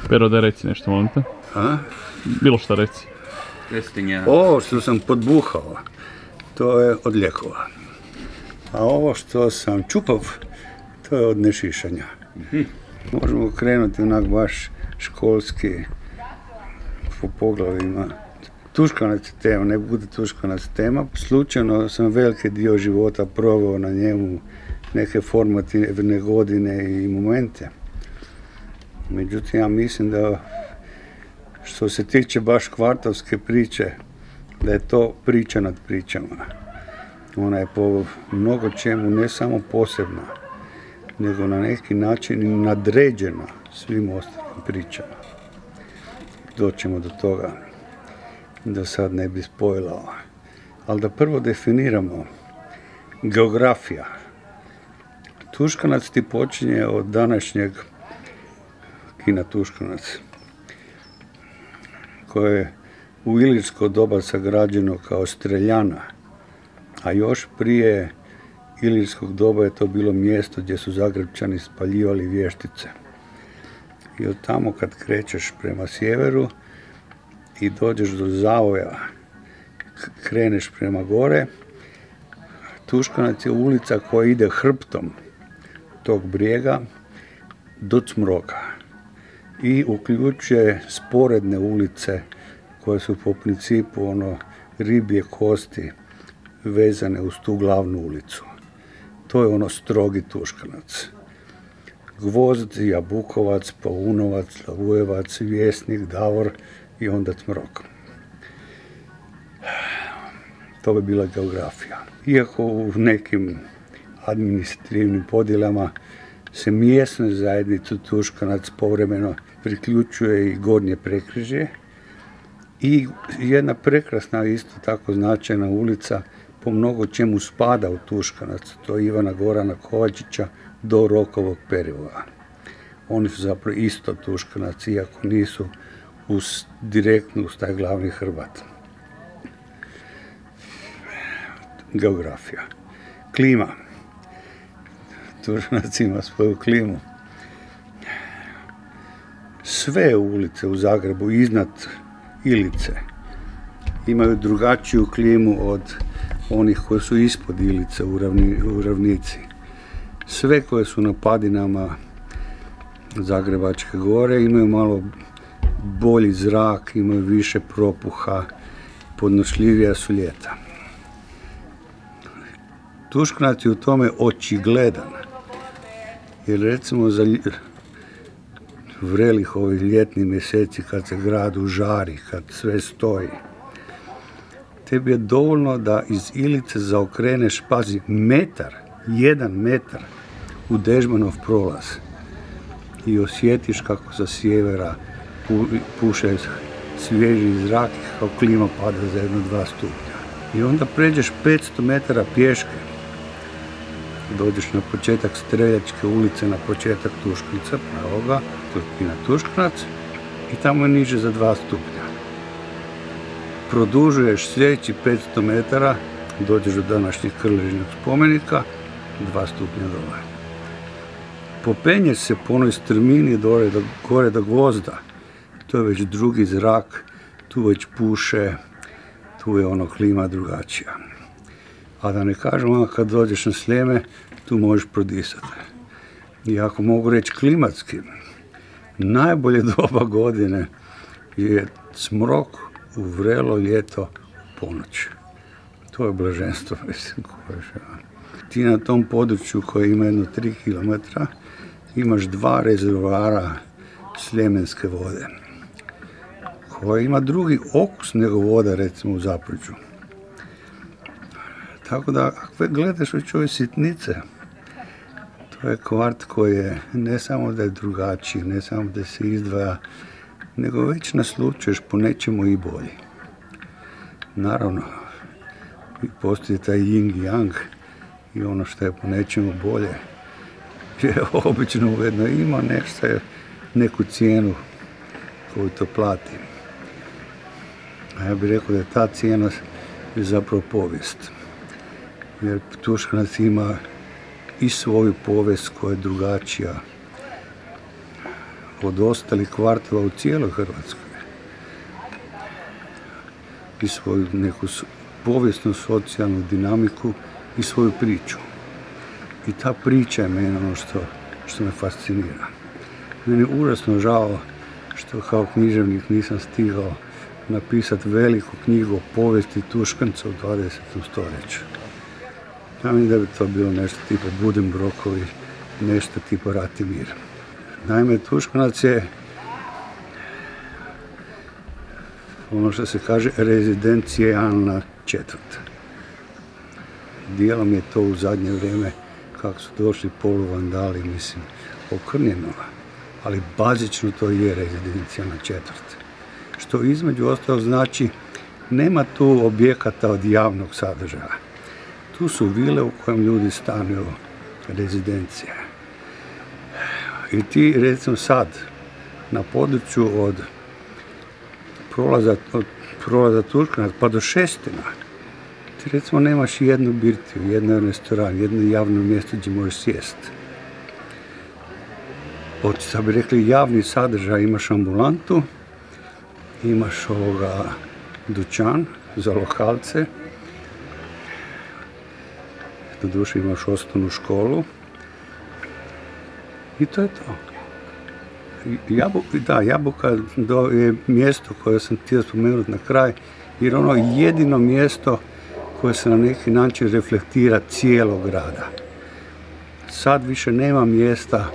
Pero da reci nešto, molim te. A? Bilo šta reci. Ovo što sam podbuhao, to je od lijekova. A ovo što sam čupav, to je od nešišanja. Možemo krenuti onak baš školski po poglavima. Tuškanac je tema, ne bude tuškanac tema. Slučajno sam veliki dio života proveo na njemu, neke formativne godine i momente. Međutim, ja mislim da što se tiče baš kvartovske priče, da je to priča nad pričama. Ona je po mnogo čemu ne samo posebna, nego na neki način i nadređena svim ostalim pričama. Doćemo do toga, da sad ne bi spojlao. Ali da prvo definiramo geografija. Tuškanac ti počinje od današnjeg kina Tuškanac, koje je u ilirsko doba sagrađeno kao streljana, a još prije ilirskog doba je to bilo mjesto gdje su Zagrepčani spaljivali vještice. I od tamo kad krećeš prema sjeveru i dođeš do zavoja, kreneš prema gore, Tuškanac je ulica koja ide hrbtom tog brijega do Cmroka i uključuje sporedne ulice koje su po principu ribje kosti vezane uz tu glavnu ulicu. To je strogi Tuškanac. Gvozd, Jabukovac, Paunovac, Lavujevac, Vjesnik, Davor i onda Cmrok. To bi bila geografija. Iako u nekim administrativnim podjelama se mjesnoj zajednici Tuškanac povremeno priključuje i Gornje Prekrižje i jedna prekrasna, isto tako značajna ulica po mnogo čemu spada u Tuškanac, to je Ivana Gorana Kovačića do Rokovog perivoda. Oni su zapravo isto Tuškanac, iako nisu direktno uz taj glavni hrbat. Geografija. Klima. Tuškanac ima svoju klimu. Sve ulice u Zagrebu iznad Ilice imaju drugačiju klimu od onih koji su ispod Ilice u ravnici. Sve koje su na padinama Zagrebačke gore imaju malo bolji zrak, imaju više propuha, podnošljivija su ljeta. Tuškanac je u tome očigledan. Jer recimo za vrelih ovih ljetnih mjeseci kad se grad užari, kad sve stoji, tebi je dovoljno da iz Ilice zaokreneš, pazi, jedan metar u Dežmanov prolaz i osjetiš kako sa sjevera puše svježi zrak i kako klima pada za 1-2 stupnja. I onda pređeš 500 metara pješke, dođeš na početak Streljačke ulice, na početak Tuškanca, pravoga, to je na Tuškanac, i tamo je niže za 2 stupnja. Produžuješ sljedeći 500 metara, dođeš do današnjeg Krležnog spomenika, 2 stupnja dole. Popenješ se po onoj strmini gore do Gvozda, to je već drugi zrak, tu već puše, tu je klima drugačija. A da ne kažem, kad dođeš na Sljeme, tu možeš prodisati. I ako mogu reći klimatski, najbolje doba godine je Cmrok u vrelo ljeto ponoć. To je blaženstvo, mislim. Ti na tom području koje ima jedno 3 km, imaš 2 rezervoara sljemenske vode, koja ima drugi okus nego voda, recimo, u Zapruđu. Tako da, ako gledaš već ove sitnice, to je kvart koji je ne samo da je drugačiji, ne samo da se izdvaja, nego već naslučuješ po nečemu i bolji. Naravno, postoji taj yin i yang i ono što je po nečemu bolje je obično ujedno ima nešto, neku cijenu koju to plati. A ja bih rekao da je ta cijena je zapravo povijest. Jer Tuškanac ima i svoju povijest koja je drugačija od ostalih kvartova u cijeloj Hrvatskoj. I svoju neku povijesnu, socijalnu dinamiku i svoju priču. I ta priča je meni ono što me fascinira. Meni je užasno žao što kao književnik nisam stigao napisati veliku knjigu o povijesti Tuškanca u 20. stoljeću. Ja mislim da bi to bilo nešto tipa Budimbrokov, nešto tipa Rat i mir. Naime, Tuškanac je ono što se kaže rezidencijalna četvrt. Dijelom je to u zadnje vrijeme kako su došli poluvandali, mislim, okrnjeno, ali bazično to je rezidencijalna četvrt. Što između ostalog znači nema tu objekata od javnog sadržaja. Tu su vile u kojem ljudi stanuju, rezidencije. I ti, recimo sad, na području od prolaza Tuškanac pa do Šestina, ti recimo nemaš jednu birtiju, jedan restoran, jedno javno mjesto gdje možeš sjesti. Od, sad bi rekli, javni sadržaj, imaš ambulantu, imaš dućan za lokalce, doduše imaš osnovnu školu i to je to. Jabuka je mjesto koje sam htio spomenuti na kraj, jer ono je jedino mjesto koje se na neki način reflektira cijelog grada. Sad više nema mjesta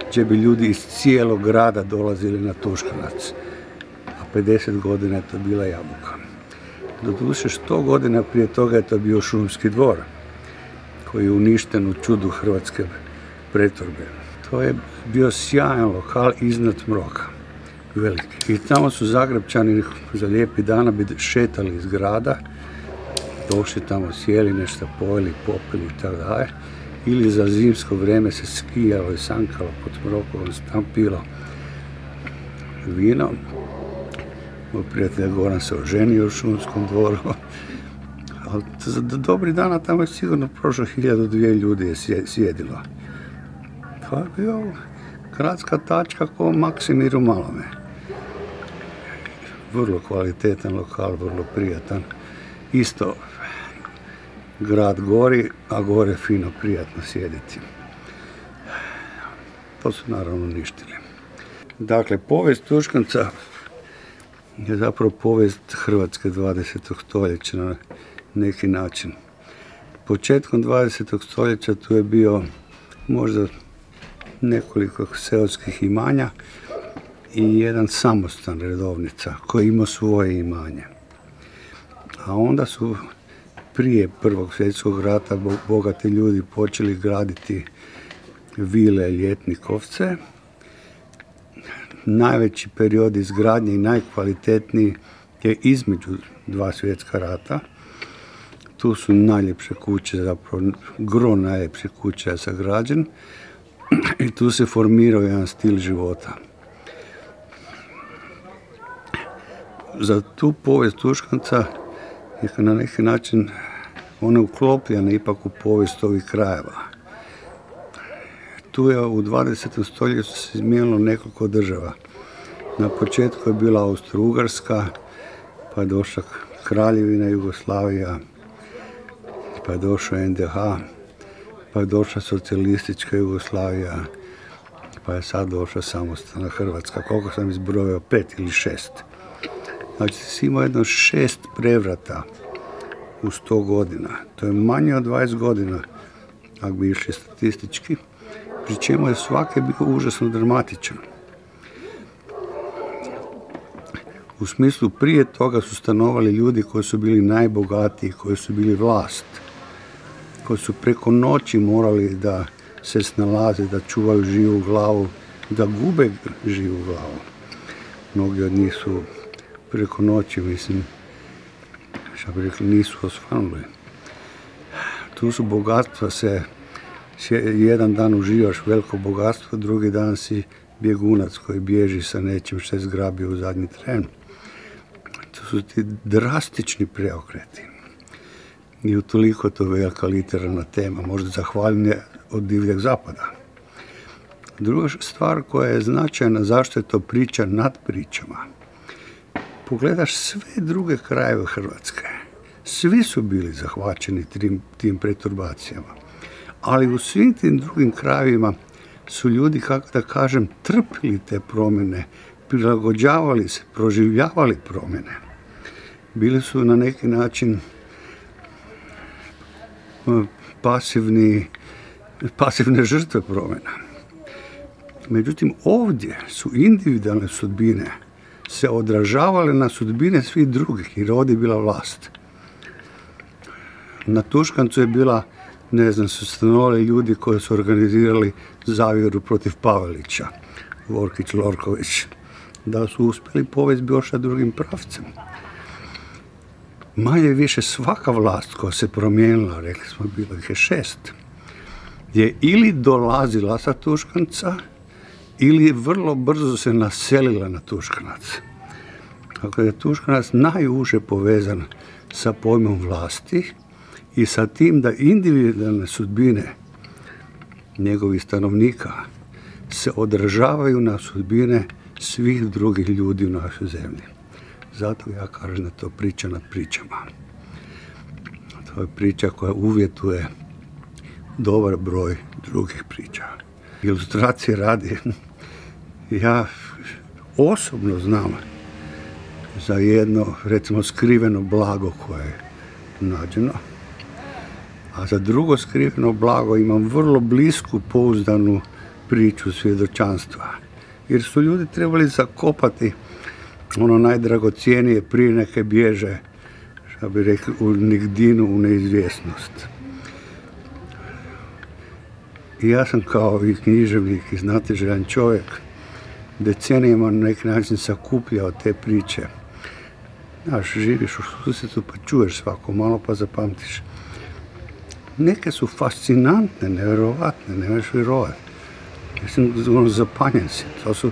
gdje bi ljudi iz cijelog grada dolazili na Tuškanac, a 50 godina je to bila Jabuka. Doduše 100 godina prije toga je to bio Šumski dvor, koji je uništen u čudu hrvatske pretvorbe. To je bio sjajan lokal iznad Mroka, veliki. I tamo su Zagrepčani za lijepi dana bi šetali iz grada, došli tamo, sjeli, nešto pojeli, popili i tako dalje. Ili za zimsko vrijeme se skijalo i sankalo pod Mrokovom, se tam pilo vino. Moj prijatelj Goran se oženio u Šumskom dvoru. Ali za dobri dana tamo je sigurno prošlo 1000-2000 ljudi je sjedilo. To je bio gradska tačka ko Maksimir u Malome. Vrlo kvalitetan lokal, vrlo prijatan. Isto, grad gori, a gore fino, prijatno sjediti. To su naravno uništili. Dakle, povijest Tuškanca je zapravo povijest Hrvatske 20. stoljeća na neki način. Početkom 20. stoljeća tu je bio možda nekoliko seoskih imanja i jedan samostan, redovnica, koji ima svoje imanje. A onda su prije Prvog svjetskog rata bogati ljudi počeli graditi vile ljetnikovce. Najveći period izgradnje i najkvalitetniji je između dva svjetska rata. Tu su najljepše kuće, zapravo gro najljepše kuće je sagrađen i tu se formirao jedan stil života. Za tu povijest Tuškanca je na neki način ona uklopljena ipak u povijest ovih krajeva. Tu je u 20. stoljeću se izmijenilo nekoliko država. Na početku je bila Austro-Ugarska, pa je došla Kraljevina Jugoslavija, pa je došla NDH, pa je došla socijalistička Jugoslavija, pa je sad došla samostalna Hrvatska. Koliko sam izbrojao, 5 ili 6. Znači, si imao jedno 6 prevrata u 100 godina. To je manje od 20 godina, ako bi išli statistički, pri čemu je svaki bio užasno dramatičan. U smislu, prije toga su stanovali ljudi koji su bili najbogatiji, koji su bili vlast, koji su preko noći morali da se snalaze, da čuvaju živu glavu, da gube živu glavu. Mnogi od njih su preko noći, mislim, što bi rekli, nisu osvanuli. Tu su bogatstva jedan dan uživaš veliko bogatstvo, drugi dan si bjegunac koji bježi sa nečim što je zgrabio u zadnji tren. To su ti drastični preokreti. I utoliko je to velika literarna tema, možda zahvaljnije od Divljeg zapada. Druga stvar koja je značajna, zašto je to priča nad pričama. Pogledaš sve druge krajeve Hrvatske. Svi su bili zahvaćeni tim preturbacijama. Ali u svim tim drugim krajevima su ljudi, kako da kažem, trpili te promjene, prilagođavali se, proživljavali promjene. Bili su na neki način pasivne žrtve promjena. Međutim, ovdje su individualne sudbine se odražavale na sudbine svih drugih, jer ovdje je bila vlast. Na Tuškancu je bila, su stanovali ljudi koji su organizirali zavjeru protiv Pavelića, Vorkić, Lorković, da su uspjeli povesti Bjoša drugim pravcem. Manje više svaka vlast koja se promijenila, rekli smo, bilo ih je 6, je ili dolazila sa Tuškanca, ili vrlo brzo se naselila na Tuškanac. Dakle, je Tuškanac najuže povezan sa pojmom vlasti i sa tim da individualne sudbine njegovih stanovnika se odražavaju na sudbine svih drugih ljudi u našoj zemlji. Zato ja kažem da to priča nad pričama. To je priča koja uvjetuje dobar broj drugih priča. Ilustracije radi, ja osobno znam za jedno, recimo, skriveno blago koje je nađeno, a za drugo skriveno blago imam vrlo blisku, pouzdanu priču svjedočanstva. Jer su ljudi trebali zakopati ono najdragocijenije prije neke bježe, što bi rekli, u nigdinu, u neizvjesnost. I ja sam kao i književnik i znatiželjan čovjek decenijama na neki način sakupljao te priče. Znaš, živiš u susjedstvu pa čuješ svako malo pa zapamtiš. Neke su fascinantne, nevjerovatne, ne možeš vjerovati. Mislim, zapanjen si. To su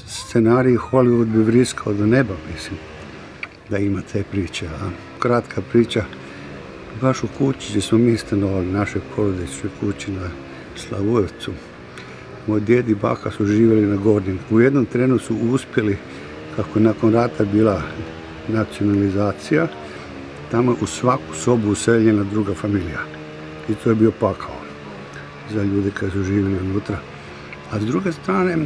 scenariji Hollywood bi vriskao do neba, mislim, da ima te priče. A kratka priča, baš u kući gdje smo mi stanovali, našoj porodičnoj kući na Slavujevcu. Moj djed i baka su živjeli na Gornjem. U jednom trenu su uspjeli, kako je nakon rata bila nacionalizacija, tamo u svaku sobu useljena druga familija. I to je bio pakao za ljude koji su živjeli unutra. A s druge strane,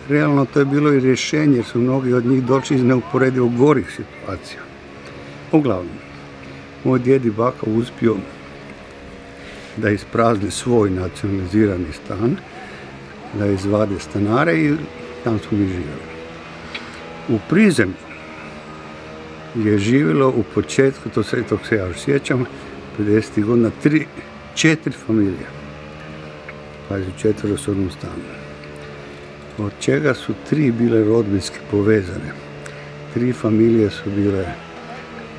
realno to je bilo i rješenje, jer su mnogi od njih došli iz neuporedivo gorih situacija. Uglavnom, moj djed i baka uspio da isprazni svoj nacionalizirani stan, da izvade stanare i tam smo mi živjeli. U prizemlju je živjelo u početku, tog se ja još sjećam, 50. godina, 4 familije. Pazi, 4 u jednom stanu. Od čega su 3 bile rodbinski povezane. 3 familije su bile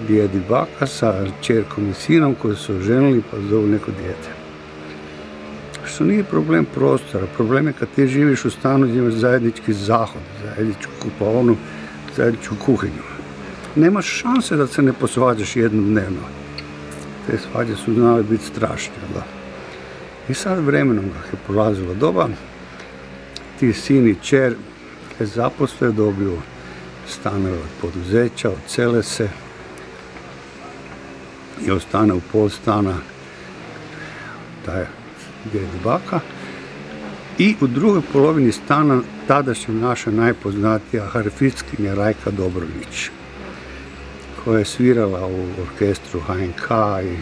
djed i baka sa čerkom i sinom koji su oženili pa zovu neko dijete. Što nije problem prostora, problem je kad ti živiš u stanu gdje imaš zajednički zahod, zajedničku kupaonu, zajedničku kuhinju. Nemaš šanse da se ne posvađaš jednom dnevno. Te svađe su znale biti strašne, da. I sad vremenom kako je prolazilo doba, ti sin i čer je zaposle, dobiju stanove od poduzeća, odsele se i ostane u pol stana taj djed i baka. I u drugoj polovini stana tadašnja naša najpoznatija harfistkinja Rajka Dobronić, koja je svirala u orkestru HNK i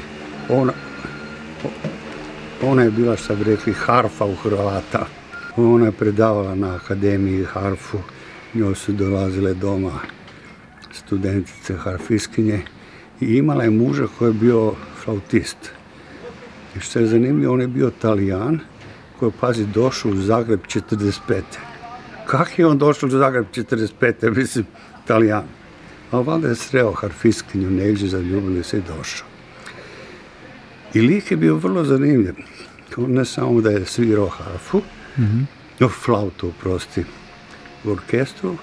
ona je bila, što bi rekli, harfa u Hrvata. Ona je predavala na akademiji harfu, njoj su dolazile doma studentice harfistkinje i imala je muža koji je bio flautist. I što je zanimljivo, on je bio Talijan koji je, pazi, došao u Zagreb 45. Kak je on došao u Zagreb 45. Mislim, Talijan. A valjda je sreo harfistkinju negdje, zaljubili se i došao. I lik je bio vrlo zanimljiv. Ne samo da je svirao harfu, flautu, oprosti, u orkestru,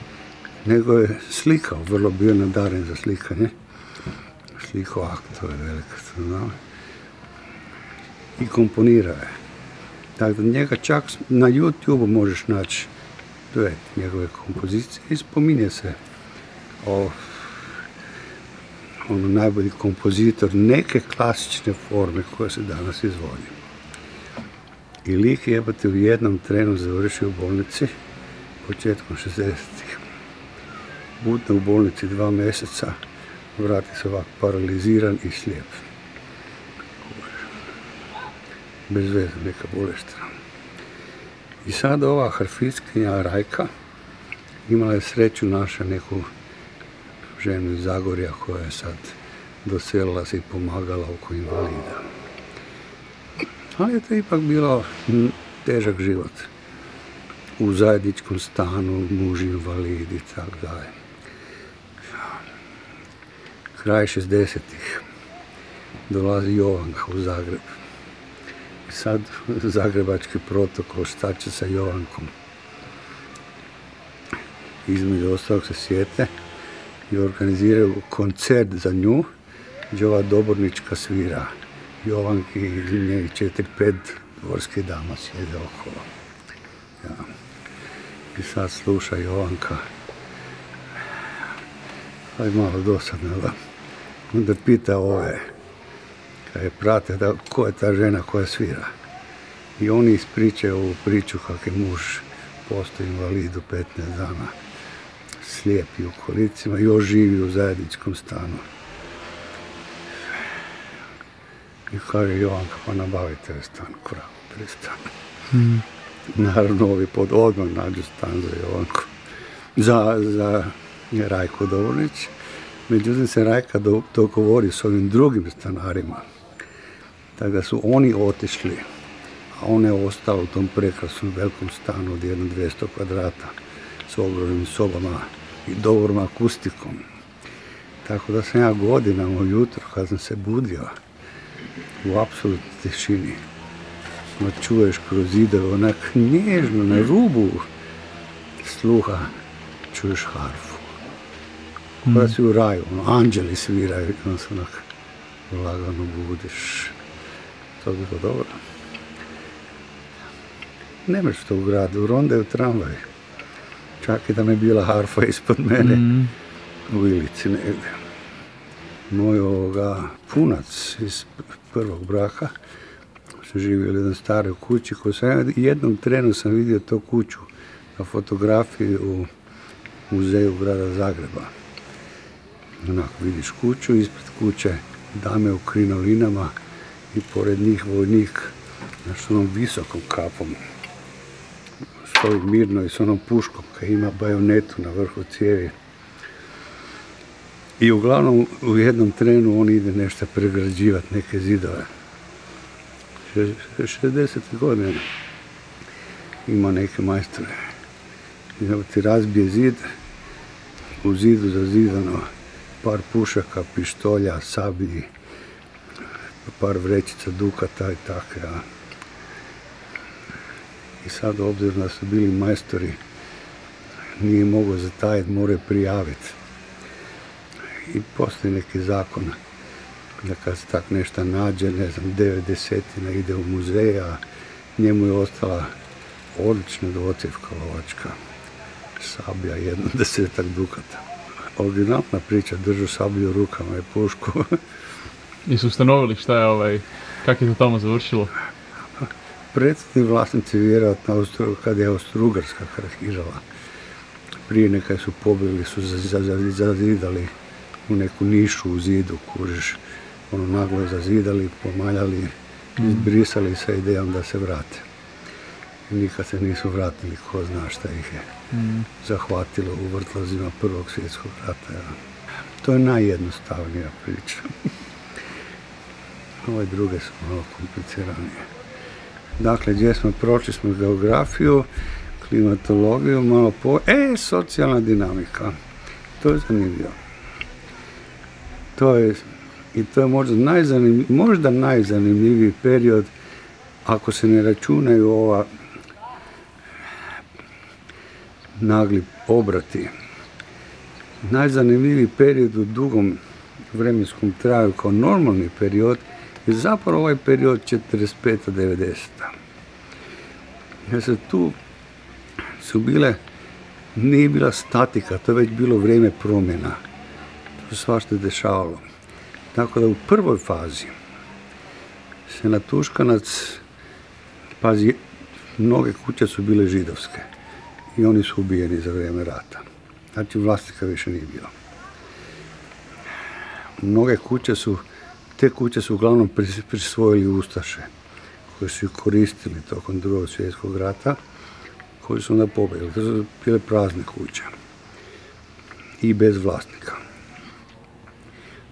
nego je slikao, vrlo bio nadaren za slikanje. Slikao akt, to je veliko, to znam. I komponirao je. Tako da njega čak na YouTube možeš naći duet njegove kompozicije i spominje se najbolji kompozitor neke klasične forme koje se danas izvodi. I lik jebate u jednom trenu završio u bolnici početkom 60-ih. Budne u bolnici 2 mjeseca, vrati se ovako paraliziran i slijep. Bez veze, neka bolestra. I sad ova harfistkinja Rajka imala je sreću naša neku ženu iz Zagorja koja je sad doselila se i pomagala oko invalida. Ali je to ipak bilo težak život. U zajedničkom stanu, muž invalid i tako dalje. Kraj 60-ih dolazi Jovanka u Zagreb. I sad zagrebački protokol, šta će sa Jovankom? Između ostalog se sjete i organiziraju koncert za nju, gdje ova Dobornička svira. Jovanki i njeni 4-5 dvorskih dama sjede okolo. Ja. I sad sluša Jovanka. Ali malo dosadno, da. Onda pita ove, kad je prate, da ko je ta žena koja svira. I oni ispričaju ovu priču kako je muž postao invalid u 15 dana. Slijepi u kolicima, još živi u zajedničkom stanu. I kaže Jovanka, pa nabavite stan, kravu, pristan. Naravno, ovi pod odmah nađu stan za Jovanku. Za Rajku Dobornić. Međutim se Rajka dogovori s ovim drugim stanarima. Tako da su oni otišli, a ona je ostala u tom prekrasnom velikom stanu od 1-200 kvadrata s ogromnim sobama i dobrom akustikom. Tako da sam ja godinama ujutro kad sam se budio u apsolutnoj tišini, čuješ kroz zidove onak nježno na rubu sluha čuješ harfu. Kada si u raju, anđeli sviraju i onda se onak lagano budiš. To bi bilo dobro. Nemaš to u gradu, u ronde u tramvaj. Čak i da mi je bila harfa ispod mene u Ilici negdje. Moj punac iz prvog braka su živjeli u jednoj staroj kući koju sam jednom trenu sam vidio tu kuću na fotografiji u muzeju grada Zagreba. Onako vidiš kuću, ispred kuće dame u krinolinama i pored njih vojnik s onom visokom kapom. Stoji mirno i s onom puškom koja ima bajonetu na vrhu cijevi. I uglavnom u jednom trenu on ide nešto pregrađivati, neke zidove. 60. godine ima neke majstore. I ti razbije zid, u zidu zazidano par pušaka, pištolja, sablji, par vrećica dukata i tako. Ja. I sad, obzirom da su bili majstori, nije mogao zatajiti, moraju prijaviti. I postoji neki zakon da kad se tak nešto nađe, ne znam, 9/10 ide u muzej, a njemu je ostala odlična dvocjevka lovačka. Sablja, 10 dukata. Originalna priča, držu sablju u rukama i pušku. I su ustanovili šta je kako je to tamo završilo? Predsjedni vlasnici vjerojatno kad je Austro-Ugarska krahirala. Prije nekaj su pobili, su zazidali u neku nišu u zidu, kužiš. Naglo zazidali, pomaljali, izbrisali sa idejom da se vrate. Nikad se nisu vratili, ko zna šta ih je zahvatilo u vrtlozima Prvog svjetskog rata. Ja. To je najjednostavnija priča. Ove druge su malo kompliciranije. Dakle, gdje smo prošli smo geografiju, klimatologiju, malo socijalna dinamika. To je zanimljivo. To je možda najzanimljiviji period, ako se ne računaju ova nagli obrati. Najzanimljiviji period u dugom vremenskom traju kao normalni period je zapravo ovaj period 45-90. Jer se tu su bile, nije bila statika, to je već bilo vrijeme promjena. To se svašta dešavalo. Tako da u prvoj fazi se na Tuškanac, pazi, mnoge kuće su bile židovske i oni su ubijeni za vrijeme rata. Znači vlasnika više nije bilo. Mnoge kuće su, te kuće su uglavnom prisvojili ustaše koji su ih koristili tokom Drugog svjetskog rata, koji su onda pobjegli. To su bile prazne kuće i bez vlasnika.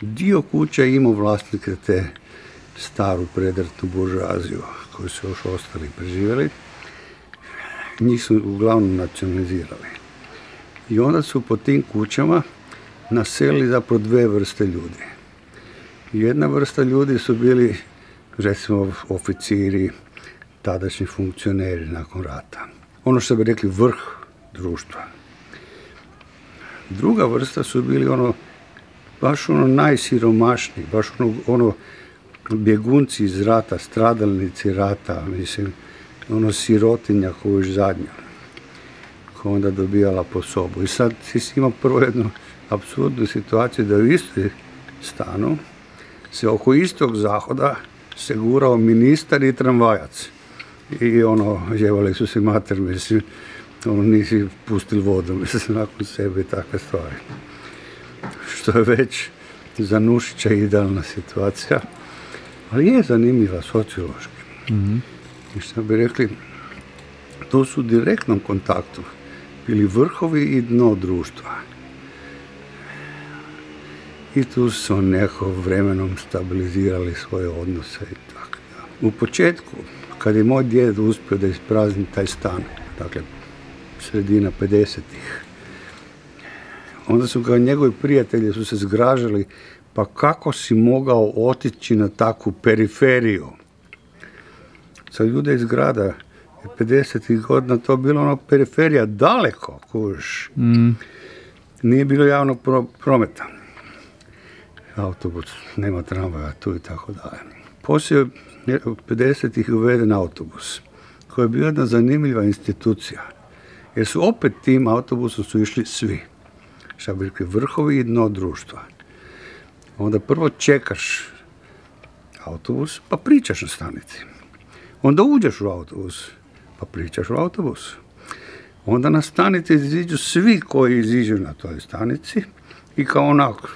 Dio kuća je imao vlasnike te staru predratnu buržoaziju koji su još ostali preživjeli. Njih su uglavnom nacionalizirali. I onda su po tim kućama naselili zapravo dve vrste ljudi. Jedna vrsta ljudi su bili, recimo, oficiri, tadašnji funkcioneri nakon rata. Ono što bi rekli vrh društva. Druga vrsta su bili baš najsiromašniji, baš ono bjegunci iz rata, stradalnici rata, mislim, sirotinja koju još zadnja, koja onda dobijala po sobu. I sad si imao prvo jednu apsurdnu situaciju da u istoj stanu se oko istog zahoda se gurao ministar i tramvajac. I jevali su se mater, mislim, nisi pustili vodu, mislim, nakon sebe i takve stvari. Što je već za Nušića idealna situacija, ali je zanimljiva sociološki. Mm-hmm. I što bi rekli, to su u direktnom kontaktu bili vrhovi i dno društva. I tu su neko vremenom stabilizirali svoje odnose i tako. U početku, kad je moj djed uspio da isprazni taj stan, dakle, sredina 50-ih, onda su ga njegovi prijatelji su se zgražali, pa kako si mogao otići na takvu periferiju? Sad ljude iz grada, 50-ih godina, to bilo periferija, daleko, kuš. Nije bilo javnog prometa. Autobus, nema tramvaja, tu i tako dalje. Poslije u 50-ih uveden autobus, koji je bio jedna zanimljiva institucija, jer su opet tim autobusom su išli svi. Šta bi rekli, vrhovi i dno društva. Onda prvo čekaš autobus, pa pričaš na stanici. Onda uđeš u autobus, pa pričaš u autobusu. Onda na stanici iziđu svi koji iziđu na toj stanici i kao onako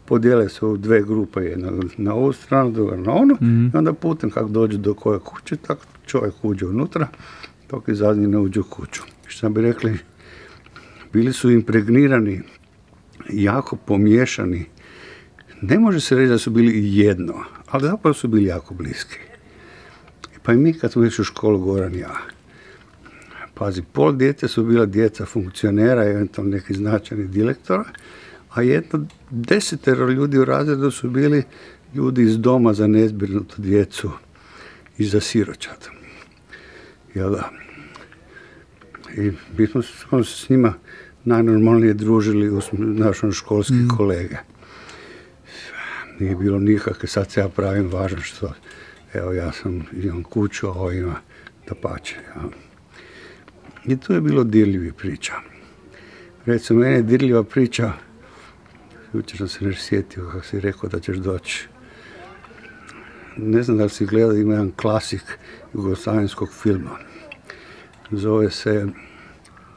podijele se u dve grupe, jedna na ovu stranu, druga na onu, i onda putem kako dođu do koje kuće, tako čovjek uđe unutra, dok i zadnji ne uđe u kuću. Šta bi rekli, bili su impregnirani, jako pomiješani. Ne može se reći da su bili jedno, ali zapravo su bili jako bliski. Pa i mi kad smo išli u školu, Goran i ja, pazi, pol djece su bila djeca funkcionera, eventualno neki značajni direktora, a 10 ljudi u razredu su bili ljudi iz doma za nezbrinutu djecu i za siročad. Jel da? I mi smo se s njima najnormalnije družili uz našom školski kolege. Nije bilo nikakve, sad se ja pravim važan što, evo ja imam kuću, a ovo ima dapače. Ja. I tu je bilo dirljivih priča. Recimo, mene je dirljiva priča, jučer sam se nešto sjetio kako si rekao da ćeš doći. Ne znam da li si gledao, ima jedan klasik jugoslavenskog filma. Zove se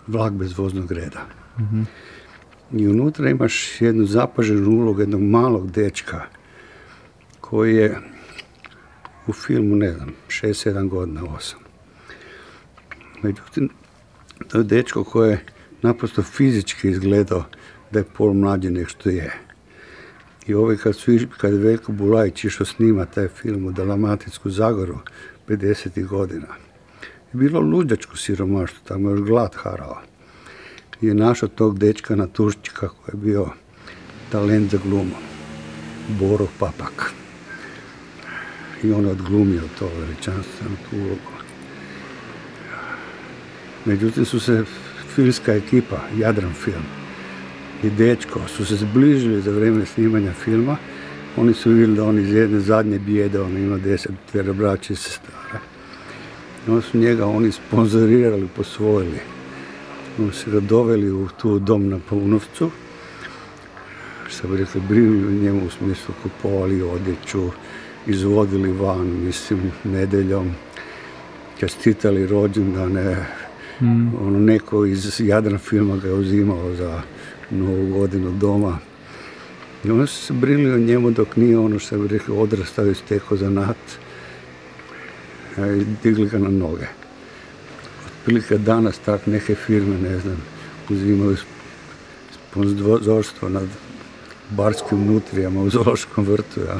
Vlak bez voznog reda. Mm-hmm. I unutra imaš jednu zapaženu ulogu jednog malog dečka koji je u filmu, 6-7 godina, 8. Međutim, to je dečko koji je naprosto fizički izgledao da je pol mlađi nek što je. I kad je Veljko Bulajić išao snima taj film u Dalmatinsku Zagoru 50. godina, je bilo luđačko siromaštvo, tamo je još glad harao. I je našao tog dečka na Tuščika koji je bio talent za glumu, Boro Papak. I on je odglumio to veličanstveno tu ulogu. Međutim su se filmska ekipa, Jadran film i dečko su se zbližili za vrijeme snimanja filma. Oni su vidjeli da on iz jedne zadnje bijede, on ima 10 braća i sestara. onda su njega oni sponzorirali, posvojili. Oni su ga doveli u tu dom na Paunovcu, što bi rekli, brinuli o njemu u smislu kupovali odjeću, izvodili van, mislim, nedeljom, čestitali rođendane, ono, neko iz Jadran filma ga je uzimao za Novu godinu doma. I onda su se brinuli o njemu dok nije ono, što bi rekli, odrastao i stekao zanat i digli ga na noge. Otprilike danas tak neke firme, ne znam, uzimaju sponzorstvo nad barskim nutrijama u zoološkom vrtu. Ja.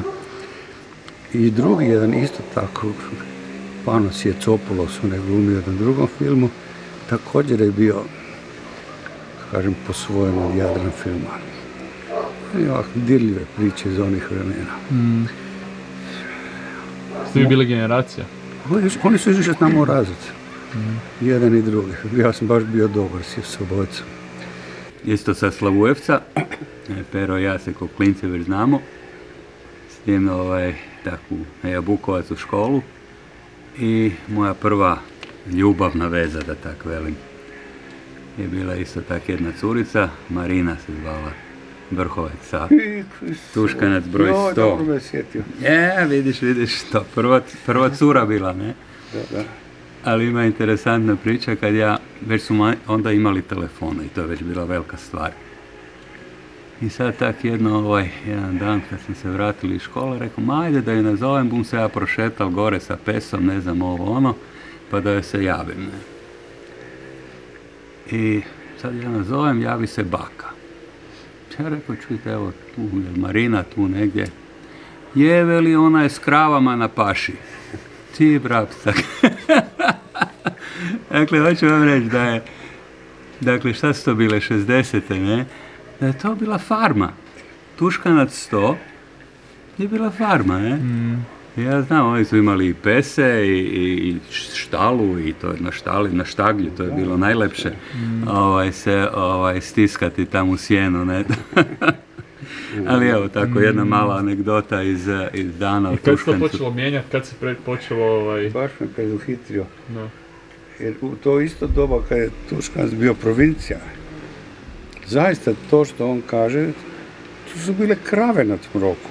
I drugi jedan isto tako, Panos Jecopoulos, on je glumio na drugom filmu, također je bio, kažem, posvojen od Jadran filma. I ovako dirljive priče iz onih vremena. Ste vi bili generacija? Oni su išli s nama u razred. Jedan i drugi. Ja sam baš bio dobar s obojicom. Isto sa Slavujevca, Pero i ja se ko klinci već znamo, s tim takvu Jabukovac u školu i moja prva ljubavna veza, da tak velim, je bila isto tak jedna curica, Marina se zvala, Vrhovec, Tuškanac broj 100. Dobro me sjetio. Vidiš, to prva cura bila, ne? Da. Ali ima interesantna priča kad već su onda imali telefone i to je već bila velika stvar. I sad tak jedan dan kad sam se vratili iz škole, rekao, ajde da ju nazovem, bum se ja prošetal gore sa pesom, ne znam pa da joj se javim. Ne? I sad ja nazovem, javi se baka. Ja rekao, čujte, evo tu je Marina, tu negdje. Je, veli, ona je s kravama na paši. Ti, brapstak. Dakle, hoću vam reći da je, dakle, šta su to bile, 60-te, ne? Da je to bila farma. Tuškanac 100 je bila farma, ne? Ja znam, oni su imali i pese i štalu i to je na štaglju, to je bilo najlepše se stiskati tamo u sjenu, ne? Ali evo, tako jedna mala anegdota iz dana o Tuškancu. I kad se to počelo mijenjati, kad se počelo Baš me preduhitrio. No. Jer u to isto doba kad je Tuškanac bio provincija, zaista to što on kaže, tu su bile krave na Cmroku.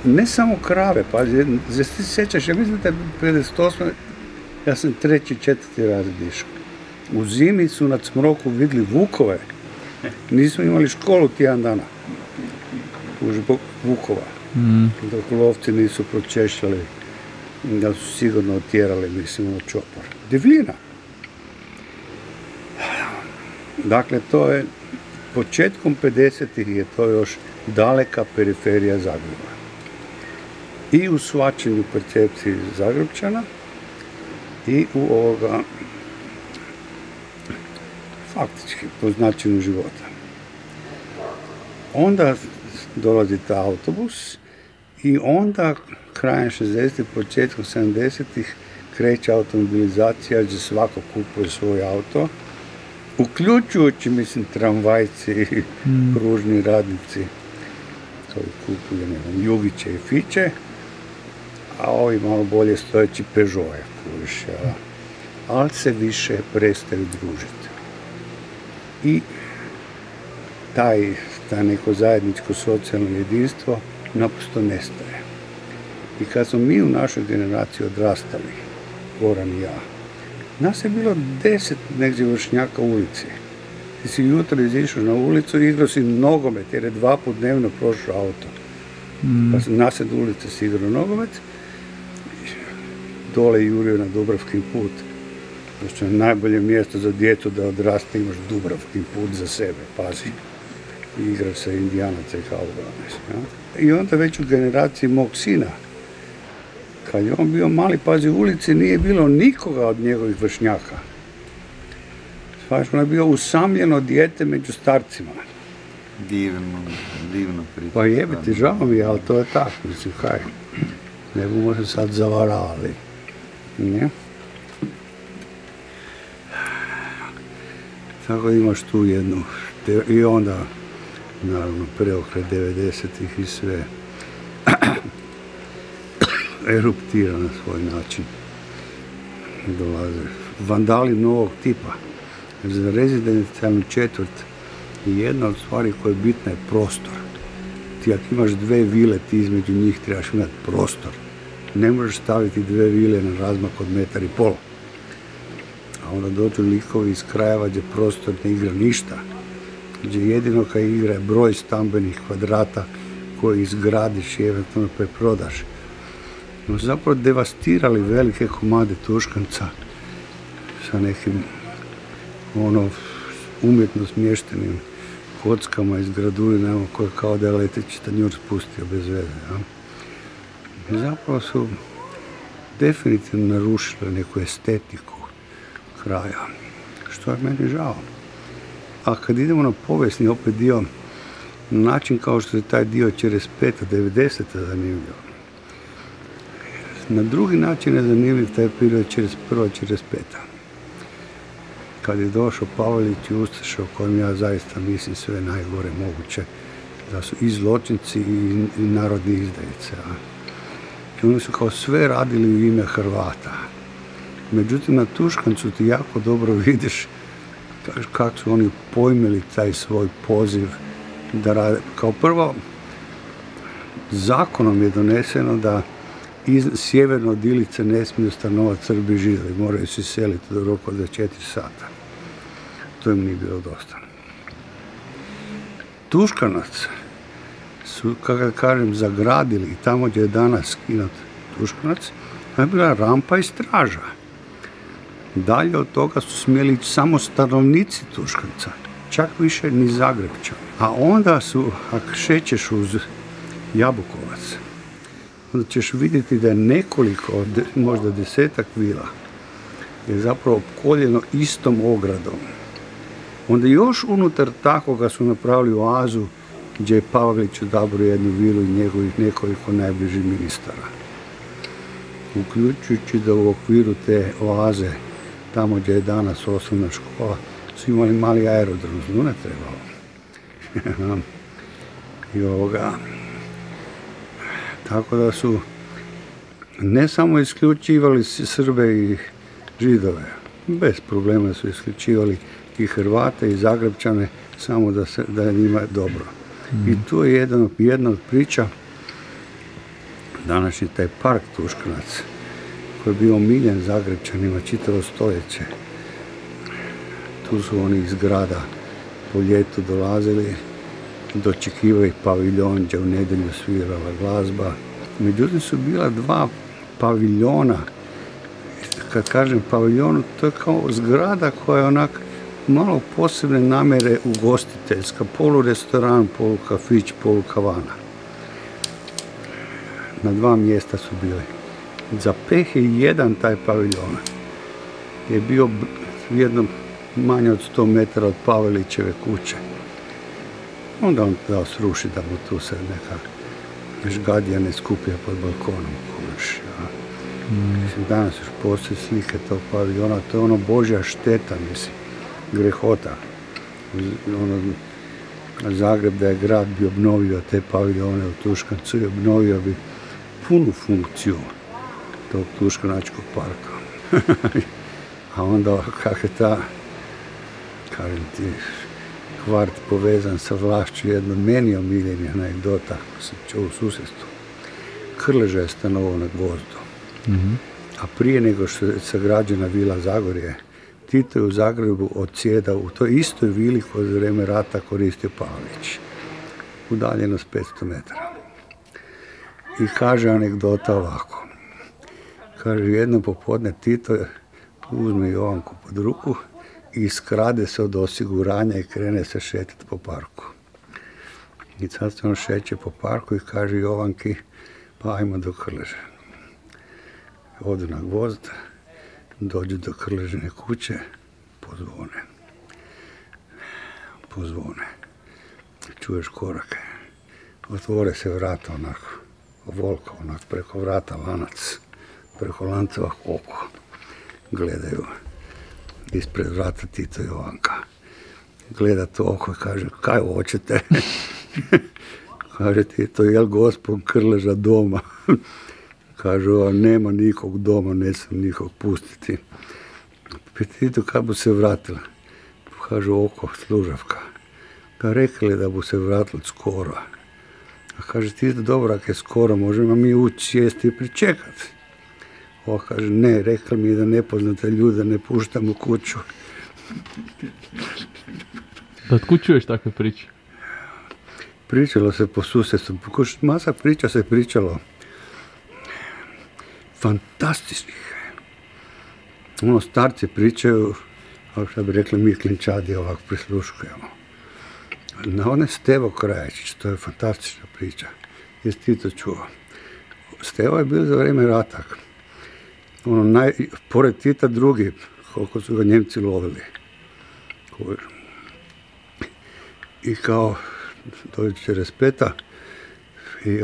Ne samo krave, pa se ti sjećaš, ja mislim da je 58. Ja sam 3. 4. razred išao. U zimi su na Cmroku vidjeli vukove. Nismo imali školu tjedan dana. Zbog vukova. Dok lovci nisu pročešljali, da su sigurno otjerali, mislim, od čopor. Divljina. Dakle, to je početkom 50-ih je to još daleka periferija Zagreba. I u shvaćanju percepciji Zagrebčana i u ovoga faktički po značinu života. Onda dolazi ta autobus i onda krajem 60-ih, početkom 70-ih kreće automobilizacija gdje svako kupuje svoj auto, uključujući, mislim, tramvajci, kružni radnici, koji kupuju, ne znam, Jugiće i Fiće, a ovi malo bolje stojeći Peugeot, ali se više prestaju družiti. I ta neko zajedničko socijalno jedinstvo naprosto nestaje. I kad smo mi u našoj generaciji odrastali, Goran i ja, nas je bilo 10 negdje vršnjaka u ulici. Ti si jutro izišao na ulicu i igrao si nogomet, jer je 2 puta dnevno prošao auto. Pa sam nasred ulice si igrao nogomet, dole jurio na Dubravkin put. Što je najbolje mjesto za djecu da odraste, imaš Dubravkin put za sebe, pazi. I igra sa Indijanaca i kaubojama. I onda već u generaciji mog sina, kad je on bio mali, pazi, u ulici nije bilo nikoga od njegovih vršnjaka. On je bio usamljeno dijete među starcima. Divno priča. Pa jebiti, žao mi je, ali to je tako, mislim, kaj. Ne bomo se sad zavaravali. Ne? Tako imaš tu jednu, i onda, naravno, preokret 90-ih i sve eruptira na svoj način. dolaze. Vandali novog tipa. Za rezidencijalnu četvrt jedna od stvari koja je bitna je prostor. Ti ako imaš 2 vile, ti između njih trebaš imati prostor. Ne možeš staviti 2 vile na razmak od 1,5 m. A onda dođu likovi iz krajeva gdje prostor ne igra ništa. Gdje jedino kad igra je broj stambenih kvadrata koji izgradiš i eventualno preprodaš. No, zapravo devastirali velike komade Tuškanca sa nekim umjetno smještenim kockama iz graduljinama koje kao da je leteći tanjur spustio bez veze. Ja? I zapravo su definitivno narušili neku estetiku kraja, što je meni žao. A kad idemo na povijesni opet dio, način kao što je taj dio 45. 90. zanimljiv. Na drugi način je zanimljiv taj period 41. 45. Kad je došao Pavelić i Ustaša, o kojem ja zaista mislim sve najgore moguće, da su i zločinci i narodni izdajice. I oni su kao sve radili u ime Hrvata. Međutim, na Tuškancu ti jako dobro vidiš kako su oni pojmili taj svoj poziv da rade. Kao prvo, zakonom je doneseno da sjeverno od Ilice ne smiju stanovati Srbi i Židovi, moraju se seliti do roka od 24 sata. To im nije bilo dosta. Tuškanac su, kako kažem, zagradili tamo gdje je danas skinut Tuškanac, je bila rampa i straža. Dalje od toga su smjeli ići samo stanovnici Tuškanca, čak više ni Zagrebčani. A onda su, ako šećeš uz Jabukovac, onda ćeš vidjeti da je nekoliko, možda 10-ak vila, je zapravo opkoljeno istom ogradom. Onda još unutar takvoga su napravili oazu gdje je Pavelić odabrao jednu vilu i njegovih nekoliko najbližih ministara. Uključujući da u okviru te oaze, tamo gdje je danas osnovna škola, su imali mali aerodrom, zlu ne trebalo. Tako da su ne samo isključivali Srbe i Židove, bez problema su isključivali i Hrvate i Zagrebčane, samo da je njima dobro. I tu je jedna od priča, današnji taj park Tuškanac, koji je bio omiljen Zagrebčanima čitavo stoljeće. Tu su oni iz grada po ljetu dolazili, dočekivali paviljon gdje u nedjelju svirala glazba. Međutim su bila 2 paviljona. Kad kažem paviljonu, to je kao zgrada koja je onak malo posebne namjere ugostiteljska, polurestoran, polukafić, polukavana. Na 2 mjesta su bili. Za peh je jedan taj paviljon je bio jedno manje od 100 metara od Pavelićeve kuće. Onda on dao sruši da mu tu se neka žgadija ne skuplja pod balkonom. Mislim, danas još postoje slike tog paviljona, to je ono Božja šteta, mislim, grehota. Zagreb da je grad bi obnovio te paviljone u Tuškancu i obnovio bi punu funkciju tog Tuškanačkog parka. A onda kako je ta, kažem ti, kvart povezan sa vlašću, jedna meni omiljena anegdota, ako sam čuo u susjedstvu. Krleža je stanovao na Gvozdu. A prije nego što je sagrađena vila Zagorje, Tito je u Zagrebu odsjedao u toj istoj vili koju za vrijeme rata koristio Pavelić. Udaljenost 500 metara. I kaže anegdota ovako. Kaže, jedno popodne Tito uzme Jovanku pod ruku i skrade se od osiguranja i krene se šetati po parku. I sad se on šeće po parku i kaže Jovanki, pa ajmo do Krleže. Odu na Gvozd, dođu do Krležine kuće, pozvone. Čuješ korake. Otvore se vrata onako, volka onako, preko vrata lanac, preko lanceva oko. Gledaju. Ispred vrata Tito i Jovanka. Gleda to oko i kaže, kaj hoćete? Kaže Tito, jel gospod Krleža doma? Kažu, nema nikog doma, ne sam nikog pustiti. Pitaju kad bu se vratila. Kažu, oko služavka. Pa rekli da bu se vratila skoro. A kaže, ti dobro, ako je skoro, možemo mi ući, sjesti i pričekati. Ovo kaže, ne, rekli mi da nepoznate ljude ne puštam u kuću. Da tko čuješ takve priče? Pričalo se po susjedstvu, masa priča se pričalo. Fantastičnih. Starci pričaju, ali što bi rekli, mi klinčadi ovako prisluškujemo. Na one Stevo Krajačić, to je fantastična priča. Jesi ti to čuo? Stevo je bio za vrijeme rata. Pored Tita drugi, koliko su ga Njemci lovili. I kao dođe čez peta i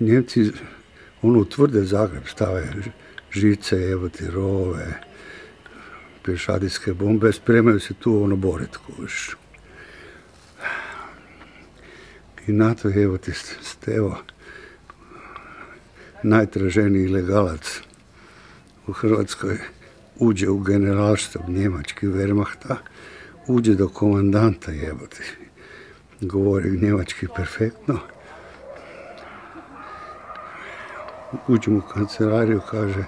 Njemci utvrde Zagreb, stave žice, jebote, rove, pješadijske bombe, spremaju se tu borit, kužiš. I na to jebote Stevo, najtraženiji ilegalac u Hrvatskoj, uđe u generalštab njemački Wehrmachta, uđe do komandanta jebote, govori njemački perfektno, uđe u kancelariju, kaže,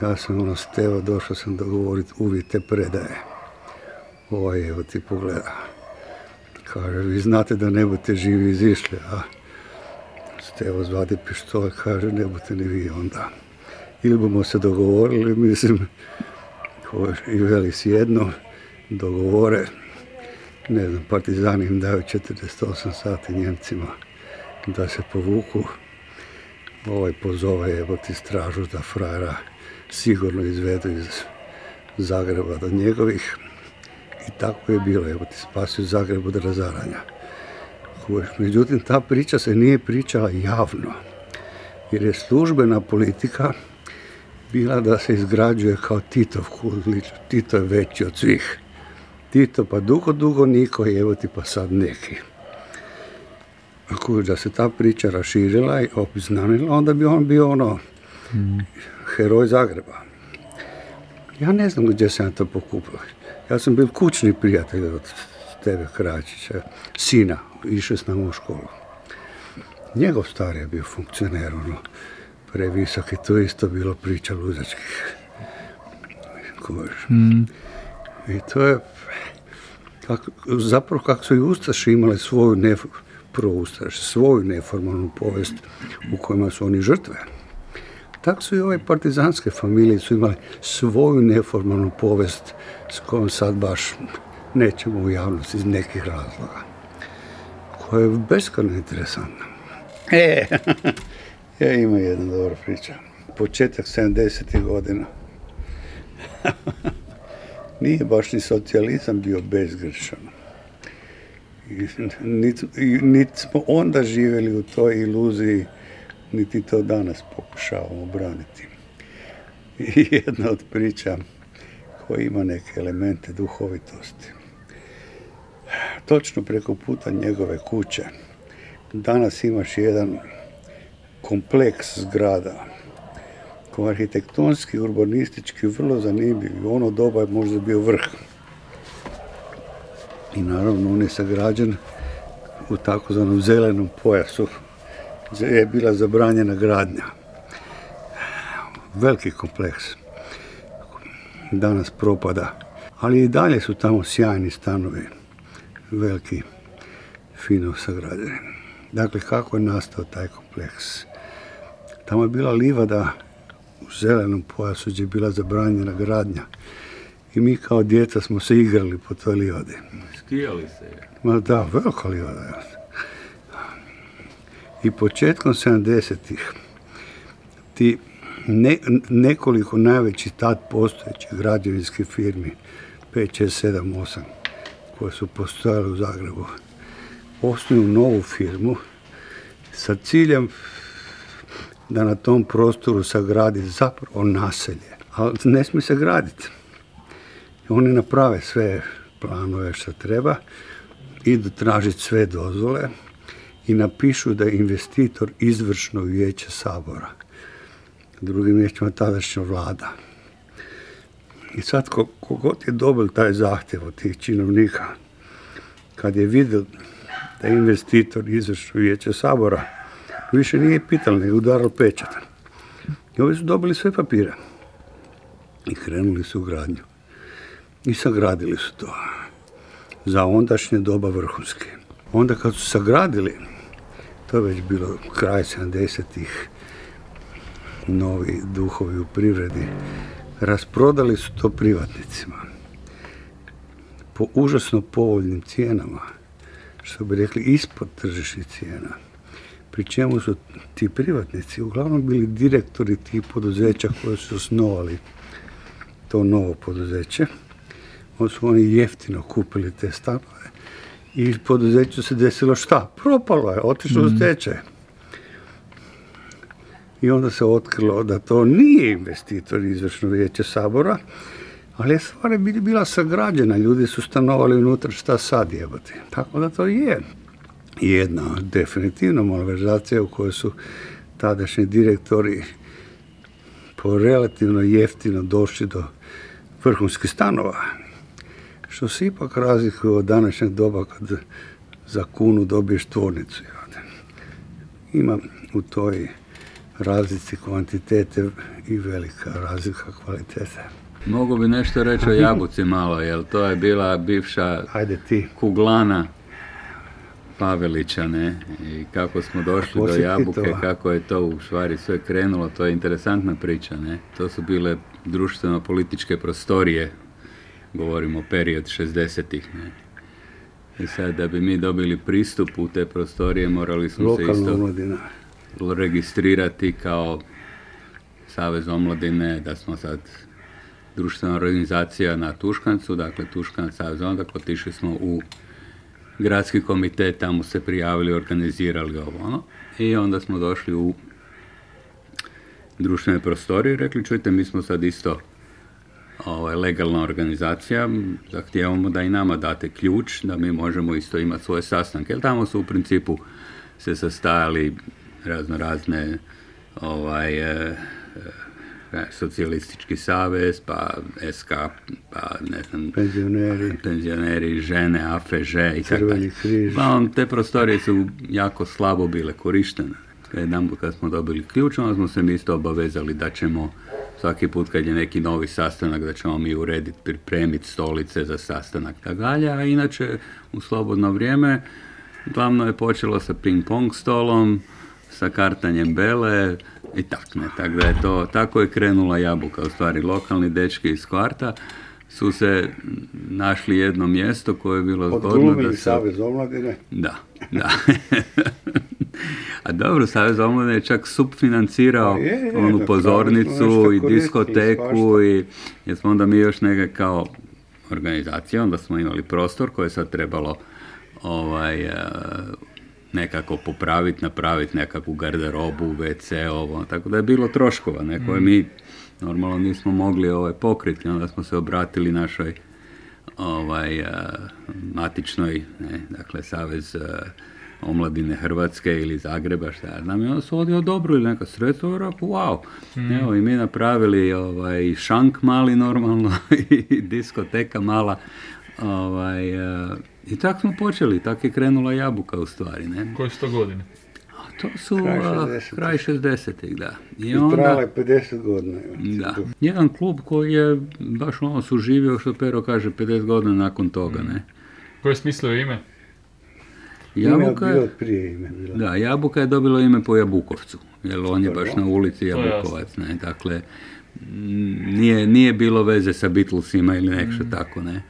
ja sam Stevo, došao sam dogovoriti uvjete predaje. Evo ti pogleda. Kaže, vi znate da ne budete živi izišli, a Stevo zvadi pištolj, kaže, ne budete ni vi onda. Ili bomo se dogovorili, mislim, i veli sjedno, dogovore, ne znam, partizani im daju 48 sati Njemcima da se povuku. Pozove jeboti stražu da frajera sigurno izvedu iz Zagreba do njegovih. I tako je bilo, jeboti spasio Zagreb od razaranja. Međutim, ta priča se nije pričala javno, jer je službena politika bila da se izgrađuje kao Titov kult. Tito je veći od svih. Tito pa dugo niko, jeboti pa sad neki. Ako da se ta priča raširila i obznanila, onda bi on bio heroj Zagreba. Ja ne znam gdje sam to pokupio. Ja sam bil kućni prijatelj od Steve Krajačića, sina, išao s nama u školu. Njegov stari je bio funkcioner, previsok i to isto bilo priča luzačkih. I to je, zapravo kako su i Ustaši imali svoju neformalnu povijest u kojima su oni žrtve. Tako su i ove partizanske familije su imali svoju neformalnu povijest s kojom sad baš nećemo u javnosti iz nekih razloga. Koja je beskrajno interesantna. Ima jedna dobra priča. Početak 70. godina. Nije baš ni socijalizam bio bezgrešan. Niti smo onda živjeli u toj iluziji, niti to danas pokušavamo braniti. I jedna od priča koja ima neke elemente duhovitosti. Točno preko puta njegove kuće danas imaš jedan kompleks zgrada koji je arhitektonski, urbanistički vrlo zanimljiv. U ono doba je možda bio vrh. I naravno on je sagrađen u takozvanom zelenom pojasu gdje je bila zabranjena gradnja. Veliki kompleks. Danas propada. Ali i dalje su tamo sjajni stanovi. Veliki, fino sagrađeni. Dakle, kako je nastao taj kompleks? Tamo je bila livada u zelenom pojasu gdje je bila zabranjena gradnja. I mi kao djeca smo se igrali po toj livadi. Skijali se. Ma da, velika livada. I početkom 70-ih ti nekoliko najvećih tad postojećih građevinskih firmi, 5, 6, 7, 8, koje su postojale u Zagrebu, osnuju novu firmu sa ciljem da na tom prostoru sagradi zapravo naselje. Ali ne smije se graditi. Oni naprave sve planove što treba, idu tražiti sve dozvole i napišu da je investitor izvršno vijeće Sabora. Drugim riječima tadašnja vlada. I sad kogod je dobil taj zahtjev od tih činovnika, kad je vidio da je investitor izvršno vijeće Sabora, više nije pitalo, nego udaralo pečat. I ovi su dobili sve papire i krenuli su u gradnju. I sagradili su to za ondašnje doba vrhunske. Onda kad su sagradili, to je već bilo kraj 70-ih, novi duhovi u privredi, rasprodali su to privatnicima po užasno povoljnim cijenama, što bi rekli ispod tržišnih cijena. Pri čemu su ti privatnici uglavnom bili direktori tih poduzeća koji su osnovali to novo poduzeće. Onda su oni jeftino kupili te stanove i poduzeću se desilo šta? Propalo je, otišlo u stečaj. I onda se otkrilo da to nije investitor izvršno vijeće Sabora, ali je stvar bila sagrađena, ljudi su stanovali unutra, šta sad jebati. Tako da to je jedna definitivno malverzacija u kojoj su tadašnji direktori po relativno jeftino došli do vrhunskih stanova. Što se ipak razlikuje od današnjeg doba kad za kunu dobiješ tvornicu. Ima u toj razlici kvantitete i velika razlika kvalitete. Mogu bi nešto reći o Jabuci malo, jer to je bila bivša kuglana Pavelića, ne? I kako smo došli do Jabuke, kako je to u stvari sve krenulo, to je interesantna priča, ne? To su bile društveno-političke prostorije, govorimo o period 60-ih, ne? I sad da bi mi dobili pristup u te prostorije, morali smo se isto registrirati kao Savez omladine, da smo sad društvena organizacija na Tuškancu, dakle Tuškanac Savez omladine, dakle otišli smo u gradski komitet, tamo se prijavili, organizirali ovo, ono. I onda smo došli u društvene prostorije i rekli, čujte, mi smo sad isto legalna organizacija, zahtijevamo da i nama date ključ, da mi možemo isto imati svoje sastanke. Jer tamo su u principu se sastajali razne socijalistički savez, pa SK, pa ne znam, penzioneri, žene, AFŽ i tako dalje. Te prostorije su jako slabo bile korištene. Jedanput kad smo dobili ključ, onda smo se mi isto obavezali da ćemo svaki put kad je neki novi sastanak, da ćemo mi urediti, pripremiti stolice za sastanak, tako dalje, a inače u slobodno vrijeme glavno je počelo sa ping-pong stolom, sa kartanjem bele i tako da je to, tako je krenula Jabuka, u stvari lokalni dečki iz kvarta su se našli jedno mjesto koje je bilo zgodno odglumili Savez omladine. Da. A dobro, Savez omladine je čak subfinancirao onu pozornicu i diskoteku i jer smo onda mi još neke kao organizacija, onda smo imali prostor koje je sad trebalo nekako popraviti, napraviti nekakvu garderobu, WC, ovo, tako da je bilo troškova, koje mi normalno nismo mogli pokriti, onda smo se obratili našoj matičnoj, dakle Savez omladine Hrvatske ili Zagreba, šta ja znam, i onda su ovdje odobrili neka sredstva, i rekao, wow, evo i mi napravili šank mali normalno i diskoteka mala, i tako smo počeli, tako je krenula Jabuka u stvari, ne? Koje su to godine? To su kraj 60-ih, da. I trajala je 50 godina. Da. Jedan klub koji je baš suživio, što Pero kaže, 50 godina nakon toga, ne? Ko je smislio ime? Jabuka je prije ime bilo. Da, Jabuka je dobilo ime po Jabukovcu, jer on je baš na ulici Jabukovac, ne? Dakle, nije bilo veze sa Beatlesima ili nešto tako, ne?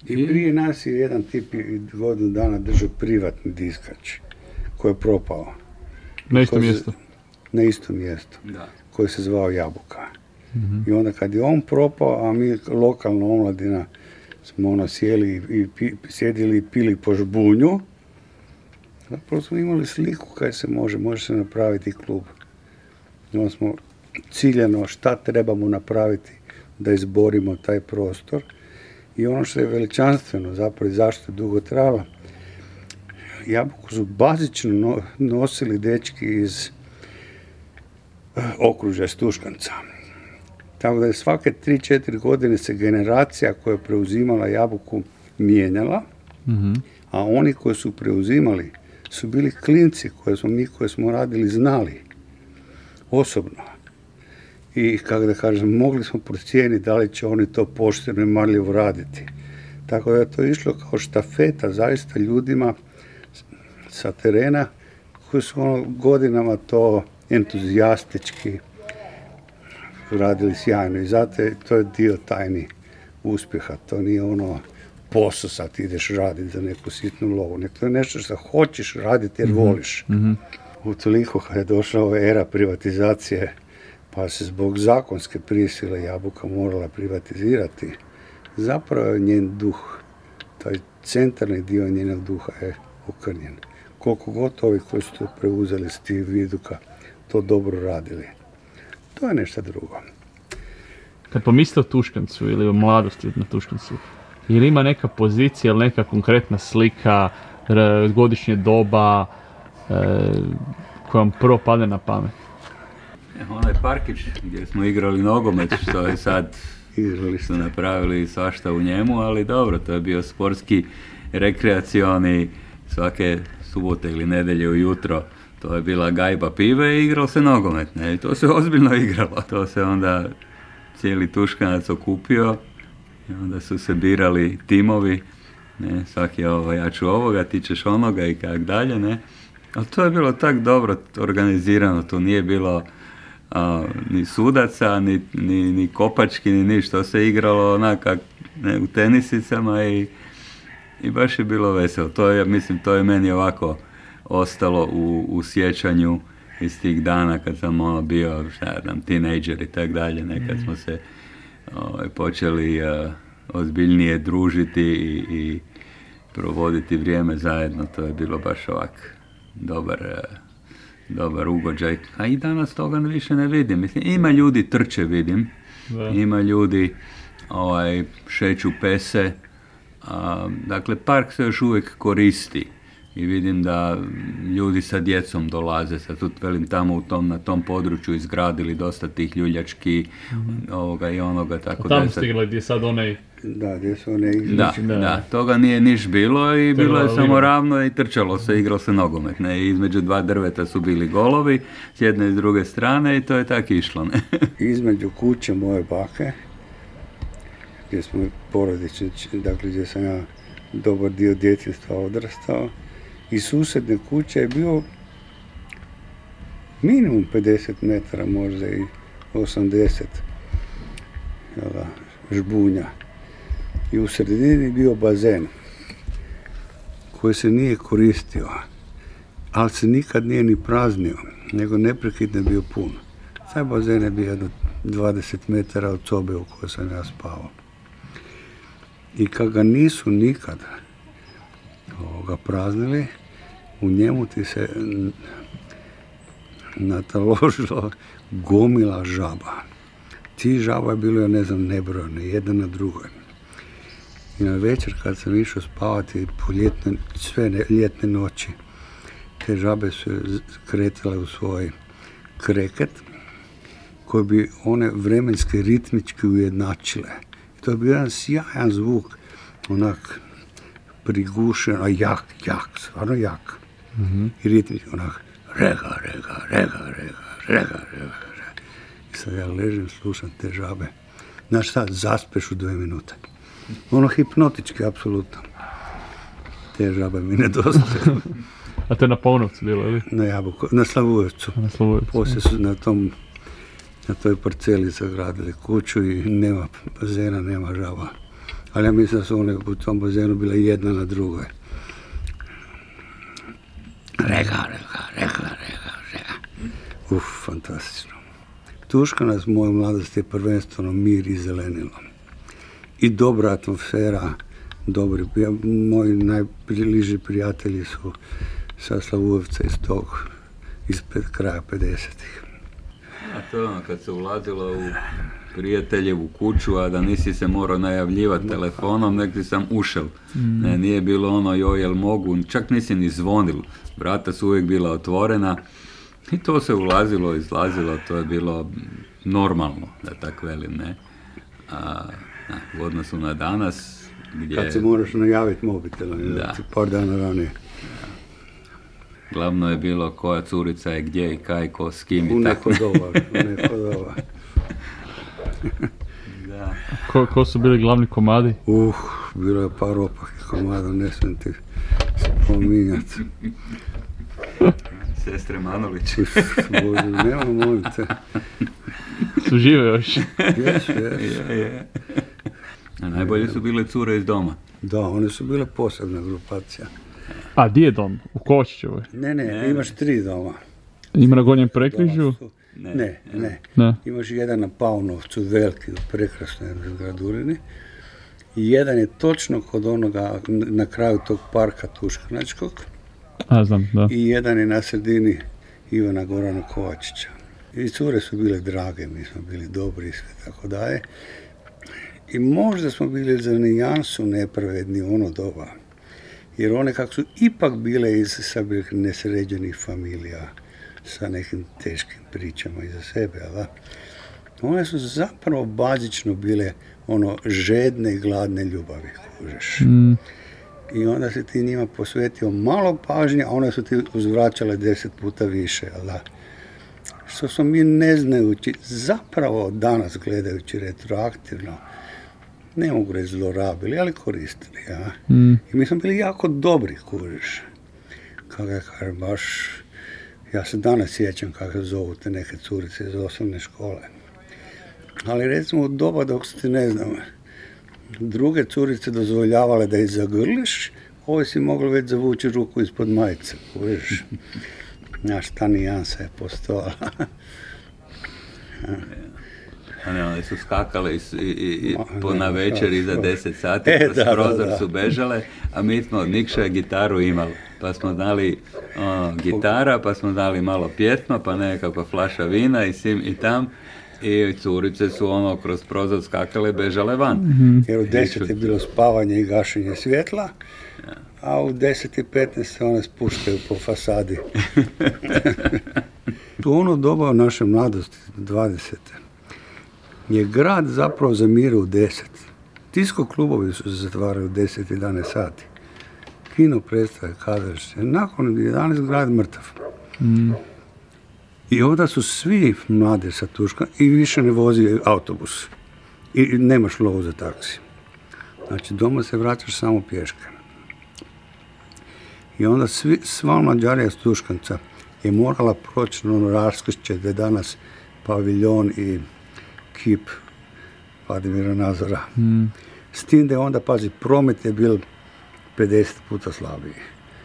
I prije nas je jedan tip godinu dana držao privatni diskač koji je propao. Na isto mjesto? Na isto mjesto, koji se zvao Jabuka. Mm-hmm. I onda kad je on propao, a mi lokalna omladina smo sjedili i pili po žbunju, zapravo smo imali sliku kaj se može se napraviti klub. I onda smo ciljeno šta trebamo napraviti da izborimo taj prostor. I ono što je veličanstveno, zapravo zašto je dugo trajalo, jabuku su bazično nosili dečki iz okružja Stuškanca. Tako da je svake 3-4 godine se generacija koja je preuzimala jabuku mijenjala, a oni koji su preuzimali su bili klinci koje smo radili znali osobno. I kako da kažem, mogli smo procijeniti da li će oni to pošteno i marljivo raditi. Tako da je to išlo kao štafeta zaista ljudima sa terena koji su godinama to entuzijastički radili sjajno i zato to je dio tajni uspjeha. To nije posao sad ideš raditi za neku sitnu lovu, nek to je nešto što hoćeš raditi jer voliš. Utoliko kad je došla ova era privatizacije, pa se zbog zakonske prisile jabuka morala privatizirati, zapravo je njen duh, taj centralni dio njenog duha je okrnjen. Koliko god ovi koji su to preuzeli s tih viduka to dobro radili. To je nešto drugo. Kad pomisli o Tuškancu ili o mladosti na Tuškancu, ili ima neka pozicija ili neka konkretna slika, godišnje doba koja vam prvo padne na pamet? Onaj parkić gdje smo igrali nogomet, što je sad su napravili svašta u njemu, ali dobro, to je bio sportski, rekreacioni, svake subote ili nedelje ujutro. To je bila gajba pive i igralo se nogomet, ne? I to se ozbiljno igralo. To se onda cijeli Tuškanac okupio i onda su se birali timovi, ne? Svaki je ja ću ovoga, ti ćeš onoga i kak dalje, ne? Ali to je bilo tak dobro organizirano, to nije bilo ni sudaca, ni kopački, ni ništa. To se igralo onako u tenisicama i baš je bilo veselo. To je, mislim, to je meni ovako ostalo u sjećanju iz tih dana kad sam bio, tinejdžer i tak dalje, nekad smo se počeli ozbiljnije družiti i provoditi vrijeme zajedno. To je bilo baš ovak dobar ugođaj. A i danas toga više ne vidim. Mislim, ima ljudi trče, vidim. Da. Ima ljudi šeću pese. Dakle, park se još uvijek koristi. I vidim da ljudi sa djecom dolaze. Sad tu velim tamo na tom području izgradili dosta tih ljuljački ovoga i onoga. Tako tamo da stigla gdje sad onaj... Da, gdje su one Da, toga nije niš bilo i bilo je samo ravno i trčalo se, igralo se nogomet. Ne? I između dva drveta su bili golovi, s jedne i s druge strane i to je tako išlo. Ne? Između kuće moje bake, gdje smo porodični, dakle gdje sam ja dobar dio djetinjstva odrastao, i susjedne kuće je bio minimum 50 metara, možda i 80 žbunja. I u sredini je bio bazen koji se nije koristio, ali se nikad nije ni praznio, nego neprekidno je bio pun. Taj bazen je bio do 20 metara od sobe u kojoj sam ja spavao. I kad ga nisu nikad praznili, u njemu ti se nataložilo gomila žaba. Ti žaba je bilo, ne znam, nebrojno, jedna na drugoj. I na večer kad sam išao spavati po sve ljetne noći, te žabe su kretale u svoj kreket koji bi one vremenski ritmički ujednačile. I to je bio jedan sjajan zvuk, onak prigušen, a jak, stvarno jak. I ritmički, onak rega. I sad ja ležim, slušam te žabe. Znaš šta, zaspeš u 2 minute. Hipnotički, apsolutno. Te žabe mi nedostaju. A to je na Povnovcu bilo, ili? Na Slavujevcu. Poslije su na toj parceli sagradili kuću i nema bazena, nema žaba. Ali ja mislim da su one u tom bazenu bile jedna na drugoj. Rega. Fantastično. Tuškanac moje mladosti je prvenstveno mir i zelenilo. I dobra atmosfera, moji najbliži prijatelji su sa Slavujevca ispred kraja 50-ih. A to je kad se ulazilo prijateljevu kuću, a da nisi se morao najavljivati telefonom, nek ti sam ušel. Ne, nije bilo ono, joj, jel mogu, čak nisi ni zvonil. Vrata su uvijek bila otvorena i to se ulazilo, izlazilo, to je bilo normalno, da tak velim, ne. U odnosu na danas, gdje... Kad se moraš najaviti mobitelom, par dana ranije. Glavno je bilo koja curica je gdje i kaj, ko s kim U i neko tako. doba. Da. Ko su bili glavni komadi? Bilo je par opakih komada, ne smijem ti spominjati. Sestre Manolić. Bože, nema, molim te. Su žive još? Jesu. Je. A najbolje su bile cure iz doma. Da, one su bile posebna grupacija. A, di je dom? U Kovačićevoj? Ne, imaš 3 doma. Ima na Gornjem Prekrižju? Ne. Ne. Imaš jedan na Paunovcu, veliki, u prekrasnoj gradurini. I jedan je točno kod onoga, na kraju tog parka Tuškanačkog. A, znam, da. I jedan je na sredini Ivana Gorana Kovačića. I cure su bile drage, mi smo bili dobri i sve tako daje. I možda smo bili za nijansu nepravedni ono doba. Jer one kako su ipak bile iz nesređenih familija sa nekim teškim pričama iza sebe, ali one su zapravo bazično bile ono žedne i gladne ljubavi, kužiš. I onda si ti njima posvetio malo pažnje, a one su ti uzvraćale 10 puta više, ali što smo mi ne znajući, zapravo danas gledajući retroaktivno, ne mogu reći zlorabili, ali koristili, ja. I mi smo bili jako dobri, kužiš. Kako je kažem, baš, ja se danas sjećam kako se zovu te neke curice iz osnovne škole. Ali recimo u doba dok su ti, ne znam, druge curice dozvoljavale da ih zagrliš, ove si mogli već zavući ruku ispod majice, kužiš. Znaš, ta nijansa je postojala. One su skakale na večer iza 10 sati, kroz prozor su bežale, a mi smo od Nikša gitaru imali. Pa smo znali gitara, pa smo znali malo pjesma, pa nekakva flaša vina i sim i tam. I curice su kroz prozor skakale, bežale van. Jer u 10 je bilo spavanje i gašenje svjetla, a u 10:15 se one spuštaju po fasadi. U ono doba naše mladosti, 20. je grad zapravo zamirio u 10. Disko klubovi su se zatvarali u 10-11 sati. Kino predstave, kazalište. Nakon 11 grad mrtav. I onda su svi mladi sa Tuška i više ne vozi autobus. I nemaš lovu za taksi. Znači, doma se vraćaš samo pješke. I onda sva Mađarija s Tuškanca je morala proći na ono raskršće da je danas paviljon i kip Vladimira Nazora. S tim da je onda, pazi, promet je bil 50 puta slabiji.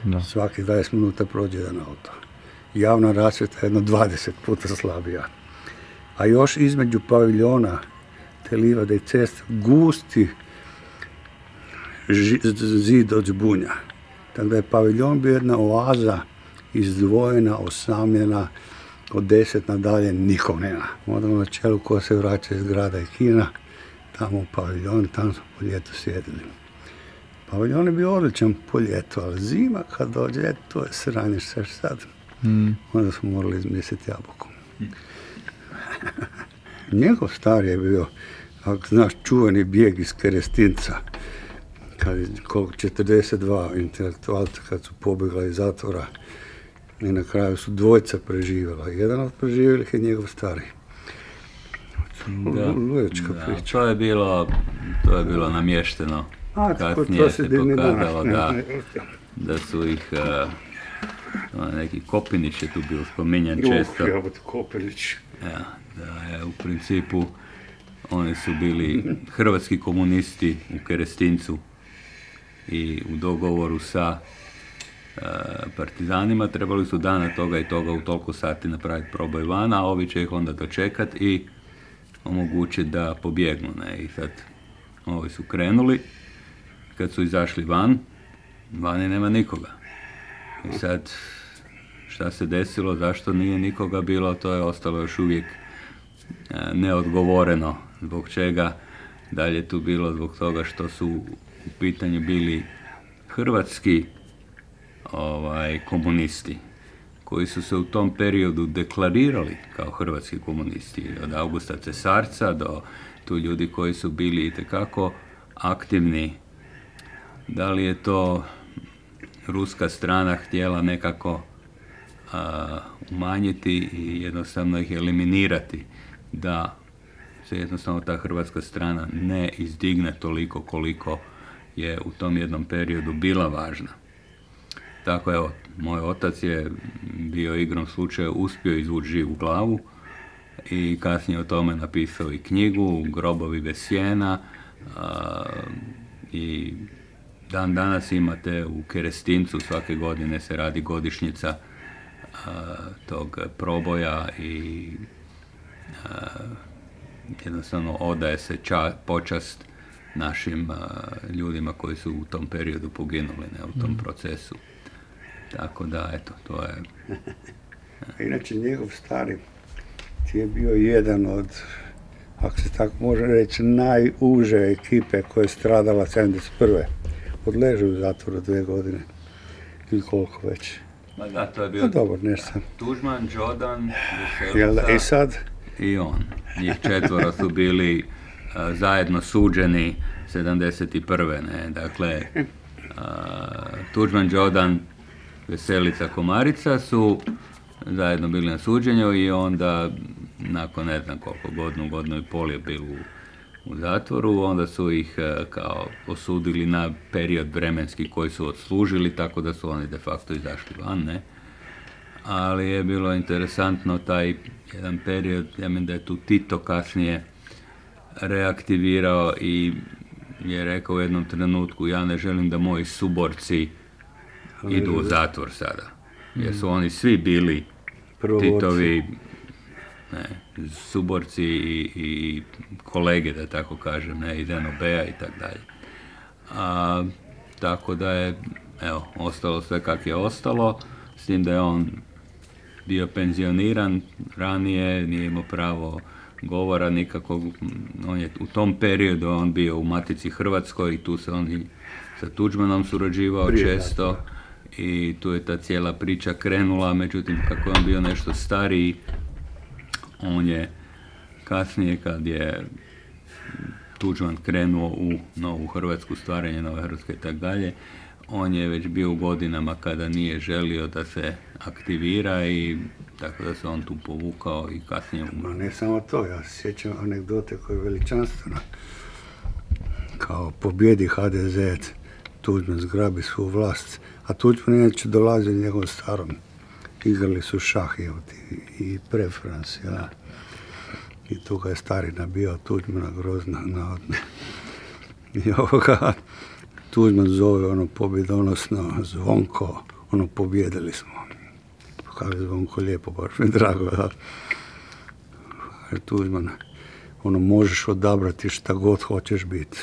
Da. Svaki 20 minuta prođe jedan auto. Javna rasvjeta je jedno 20 puta slabija. A još između paviljona, te livade i ceste, gusti zid od žbunja. Tako da je paviljon bio jedna oaza, izdvojena, osamljena, od 10 nadalje nikog nema. Onda na čelu ko se vraća iz grada i kina, tamo u paviljon, tamo smo po ljetu sjedili. Paviljon je bio odličan po ljetu, ali zima kad dođe, to je sranje sve sad. Onda smo morali izmisliti jabuku. Njegov star je bio, ako znaš, čuveni bijeg iz Kerestinca, kad je 42 intelektualca kad su pobjegla iz zatvora i na kraju su dvojca preživjela. Jedan od preživjelih je njegov stari. Lujačka priča. To je bilo namješteno. Kasnije se pokazalo da su ih neki Kopinić je tu bio spominjan često. Kopinić. Da je u principu oni su bili hrvatski komunisti u Kerestincu i u dogovoru sa partizanima trebali su dana toga i toga u toliko sati napraviti proboj van, a ovi će ih onda dočekat i omogućiti da pobjegnu. Ne? I sad ovi su krenuli, kad su izašli vani nema nikoga. I sad šta se desilo, zašto nije nikoga bilo, to je ostalo još uvijek neodgovoreno. Zbog čega? Da li je tu bilo zbog toga što su u pitanju bili hrvatski komunisti koji su se u tom periodu deklarirali kao hrvatski komunisti, od Augusta Cesarca do tu ljudi koji su bili itekako aktivni. Da li je to ruska strana htjela nekako umanjiti i jednostavno ih eliminirati, da se jednostavno ta hrvatska strana ne izdigne toliko koliko je u tom jednom periodu bila važna. Tako evo, moj otac je bio igrom slučaja uspio izvući živu glavu i kasnije o tome napisao i knjigu Grobovi bez sjena, i dan danas imate u Kerestincu, svake godine se radi godišnjica tog proboja i jednostavno odaje se počast našim ljudima koji su u tom periodu poginuli, u tom procesu. Tako da, eto, to je... Inače, njegov stari ti je bio jedan od, ako se tako može reći, najuže ekipe koja je stradala 71. Odležao u zatvoru 2 godine. Ili koliko već. Ma da, to je bio Tuđman, Đodan, Veselica i sad? I on. Njih 4 su bili zajedno suđeni 71. Ne? Dakle, Tuđman, Đodan, Veselica, Komarica su zajedno bili na suđenju i onda nakon ne znam koliko godinu i pol je bilo u zatvoru, onda su ih kao osudili na period vremenski koji su odslužili, tako da su oni de facto izašli van, ne? Ali je bilo interesantno taj jedan period, ja mislim da je tu Tito kasnije reaktivirao i je rekao u jednom trenutku, ja ne želim da moji suborci idu u zatvor sada, jer su oni svi bili Titovi suborci i kolege, da tako kažem, iz NOB-a i tako dalje. Tako da je, evo, ostalo sve kak je ostalo, s tim da je on bio penzioniran ranije, nije imao pravo govora nikakvog. On je u tom periodu on bio u Matici Hrvatskoj i tu se on i sa Tuđmanom surađivao često i tu je ta cijela priča krenula, međutim kako je on bio nešto stariji, on je kasnije kad je Tuđman krenuo u novu Hrvatsku, stvaranje nove Hrvatske i tako dalje, on je već bio u godinama kada nije želio da se aktivira i tako da se on tu povukao i kasnije umro. Ne samo to, ja se sjećam anegdote koja je veličanstvena. Kao pobjedi HDZ, Tuđman zgrabi svu vlast, a Tuđman inače dolazi njegovom starom. Igrali su šah i preferans, ja. I tu ga je stari nabio Tuđmana grozna, navodno. I Tuđman zove pobjedonosno Zvonko, pobjedili smo. Kaže Zvonko lijepo, baš mi drago, da. Tuđman, možeš odabrati šta god hoćeš biti.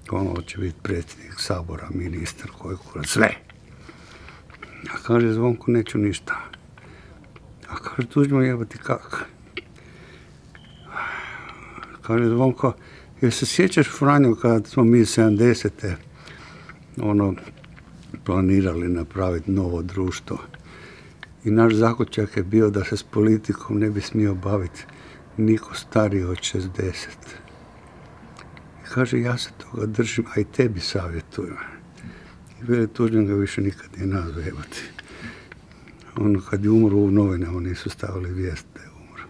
Hoće biti predsjednik Sabora, ministar, koji kurac, sve. A kaže Zvonko, neću ništa. A kaže Tuđman, jebati kako? Kaže Zvonko, jer se sjećaš, Franjo, kad smo mi 70. planirali napraviti novo društvo. I naš zaključak je bio da se s politikom ne bi smio baviti niko stariji od 60. I kaže, ja se toga držim, a i tebi savjetujem. I veli Tuđman ga više nikad nije nazvao jebati. Kad je umro u novine, oni nisu stavili vijest da je umro.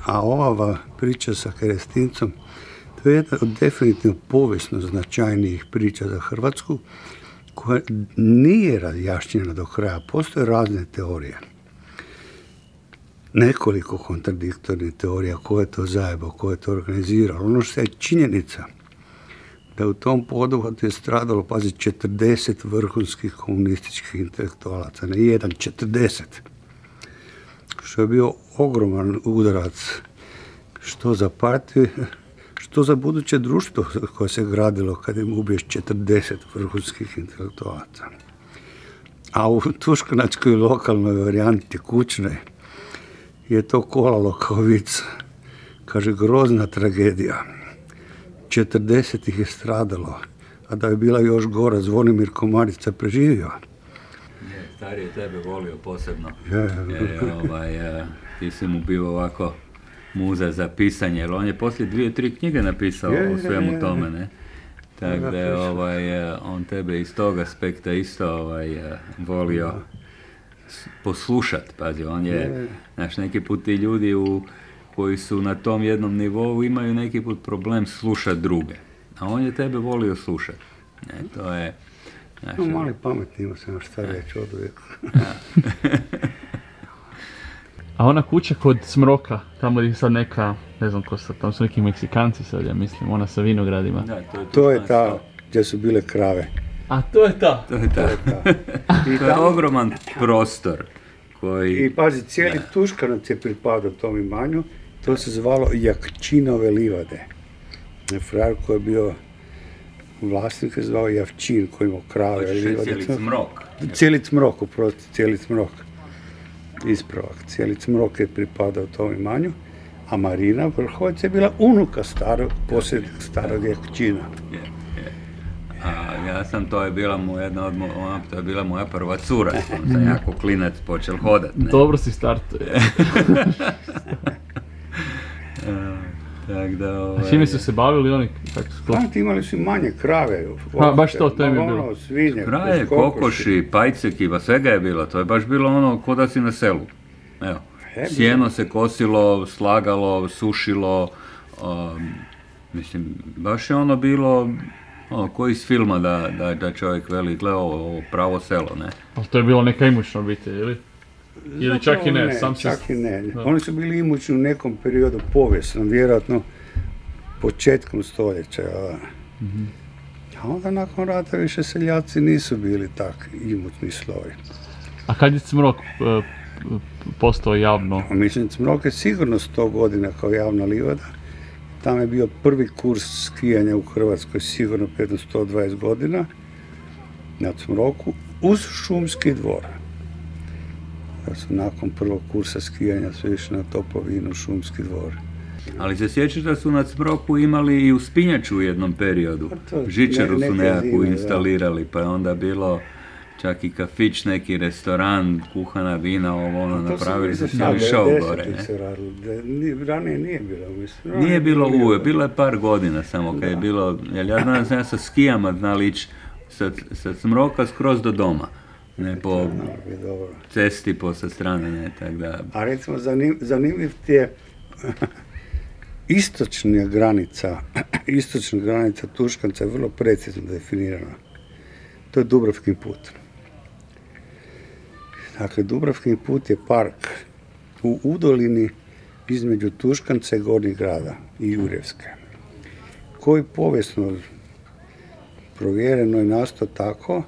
A ova priča sa Kerestincom, to je jedna od definitivno povijesno značajnijih priča za Hrvatsku, koja nije razjašnjena do kraja. Postoje razne teorije. Nekoliko kontradiktornih teorija, ko je to zajebao, ko je to organizirao. Ono što je činjenica, da u tom poduhvatu je stradalo, pazi, 40 vrhunskih komunističkih intelektualaca, ne jedan, 40. Što je bio ogroman udarac, što za partiju, što za buduće društvo koje se gradilo kad im ubiješ 40 vrhunskih intelektualaca. A u tuškanačkoj lokalnoj varijanti kućnoj je to kolalo kao vic. Kaže, grozna tragedija. 40 ih je stradalo, a da je bila još gora, Zvonimir Komarica preživio. Stariji tebe volio posebno, jer ti si mu bio ovako muza za pisanje, jer on je poslije 2-3 knjige napisao o svemu tome, ne? Tako da on tebe iz tog aspekta isto volio poslušat, pazi, on je, znaš, neki put ti ljudi koji su na tom jednom nivou imaju neki put problem slušat druge, a on je tebe volio slušat, ne, to je... No, mali pametni ima se šta reći od uvijek. A ona kuća kod Smroka, tamo je sad neka, ne znam ko sad, tamo su neki Meksikanci sad, ja mislim, ona sa vinogradima. Da, to je ta gdje su bile krave. A to je ta? To je to je ogroman prostor koji... I pazi, cijeli Tuškanac je pripadao tom imanju, to se zvalo Jakčinove livade. Frajer koji je bio vlasnik je zvao Javčin koji imao krave. Cijeli Cmrok. Cijeli Cmrok, oprosti, cijeli Cmrok. Ispravak. Cijeli Cmrok je pripadao tom imanju, a Marina Vrhovac je bila unuka posljednjeg starog Jakčina. Ja sam, to je bila moja prva cura, sam jako klinac počel hodat. Ne? Dobro si startuje. A čime su se bavili oni? Imali su manje krave. Baš to im je bilo. Svinje, kraje, kokoši, pajcekiva, svega je bilo. To je baš bilo ono ko da si na selu. Evo. Sjeno se kosilo, slagalo, sušilo. Mislim, baš je ono bilo ko iz filma da čovjek veli gledao ovo pravo selo, ne? Ali to je bilo neka imućna obitelj, ili? Ili čak i ne? Čak i ne. Oni su bili imućni u nekom periodu povijesnom, vjerojatno početkom stoljeća. A onda nakon rata više seljaci nisu bili tak imućni sloj. A kad je Cmrok postao javno? Mislim, Cmrok je sigurno 100 godina kao javna livada. Tamo je bio prvi kurs skijanja u Hrvatskoj, sigurno 120 godina, na Cmroku, uz šumski dvor. Da su nakon prvog kursa skijanja su išli na Topovinu, šumski dvor. Ali se sjećaš da su na Cmroku imali i uspinjaču u jednom periodu? Žičaru su nekakvu instalirali, pa je onda bilo čak i kafić, neki restoran, kuhana vina, napravili su cijeli show gore. Ranije nije bilo, mislim. Nije bilo uvijek, bilo je par godina samo kad je bilo, jer ja znam da sam ja sa skijama znali ići sa Cmroka skroz do doma. Ne po cesti, sa strane, ne, tako da... A recimo, zanimljiv ti je istočna granica Tuškanca je vrlo precizno definirana. To je Dubrovkin put. Dakle, Dubrovkin put je park u udolini između Tuškanca i Gornjeg grada i Jurjevske, koji povijesno provjereno je nastao tako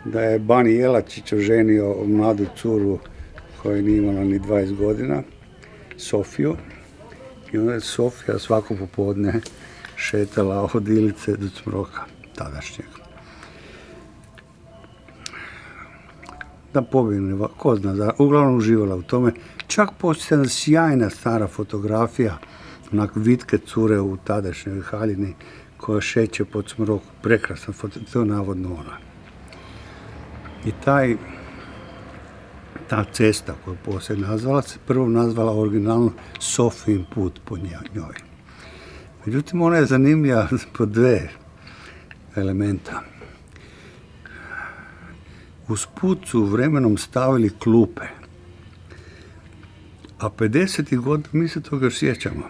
da je Bani Jelačić oženio mladu curu koja nije imala ni 20 godina, Sofiju, i onda je Sofija svako popodne šetala od Ilice do Cmroka, tadašnjeg. Da pobjegne, ko zna, uglavnom uživala u tome. Čak postoji jedna sjajna stara fotografija onak vitke cure u tadašnjoj haljini koja šeće po Cmroku, prekrasna fotografija, to je navodno ona. I ta cesta koju poslije nazvala se prvo nazvala originalno Sofijin put po njoj. Međutim, ona je zanimljiva po dve elementa. Uz put su vremenom stavili klupe, a 50. godina, mi se toga sjećamo,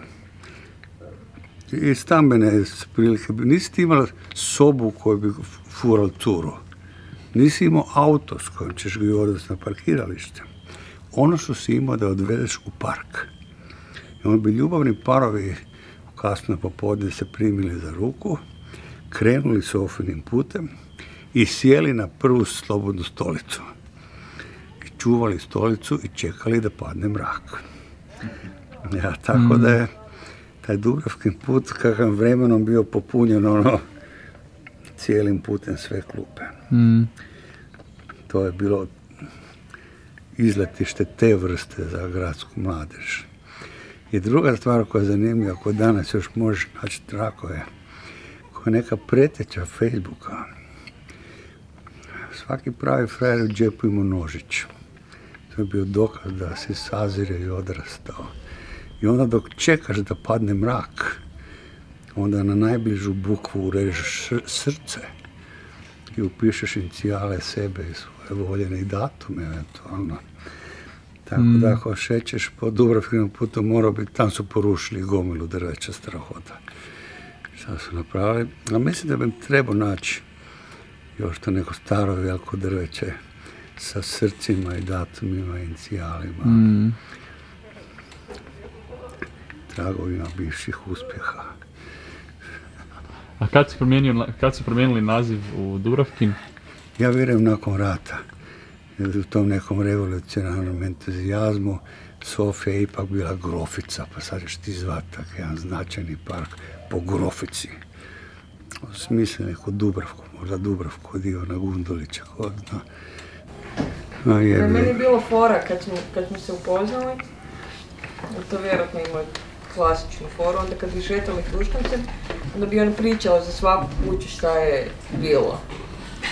i stambene prilike, nisi ti imala sobu koju bi fural curu, nisi imao auto s kojim ćeš ga odvesti na parkiralište. Ono što si imao da odvedeš u park. I onda bi ljubavni parovi kasno popodne se primili za ruku, krenuli Sofijinim putem i sjeli na prvu slobodnu stolicu. I čuvali stolicu i čekali da padne mrak. Ja, tako da je taj Dubrovkin put kakav vremenom bio popunjen cijelim putem sve klupe. To je bilo izletište te vrste za gradsku mladež. I druga stvar koja je zanimljiva, koja danas još možeš naći trakove, koja je neka preteča Facebooka. Svaki pravi frajer u džepu ima nožić. To je bio dokaz da si sazire i odrastao. I onda dok čekaš da padne mrak, onda na najbližu bukvu urežeš srce i upišeš inicijale sebe i svoje voljene i datume eventualno. Tako da ako šećeš po Dubrovkinom putu mora biti, tam su porušili gomilu drveća strahota. Šta su napravili? A mislim da bi trebao naći još to neko staro veliko drveće sa srcima i datumima i inicijalima. Tragovima bivših uspjeha. A kad su promijenili naziv u Dubrovkin? Ja vjerujem nakon rata. U tom nekom revolucionarnom entuzijazmu Sofija je ipak bila grofica, pa sad ćeš ti zvati tak jedan značajni park po grofici. Smisli neku Dubravku, možda Dubravku od Ivana Gundulića, ko zna. Meni je bilo fora kad smo se upoznali, to vjerojatno ima klasičnu foru, onda kad bi šetali Tuškancem, onda bi on pričao za svaku kuću šta je bilo.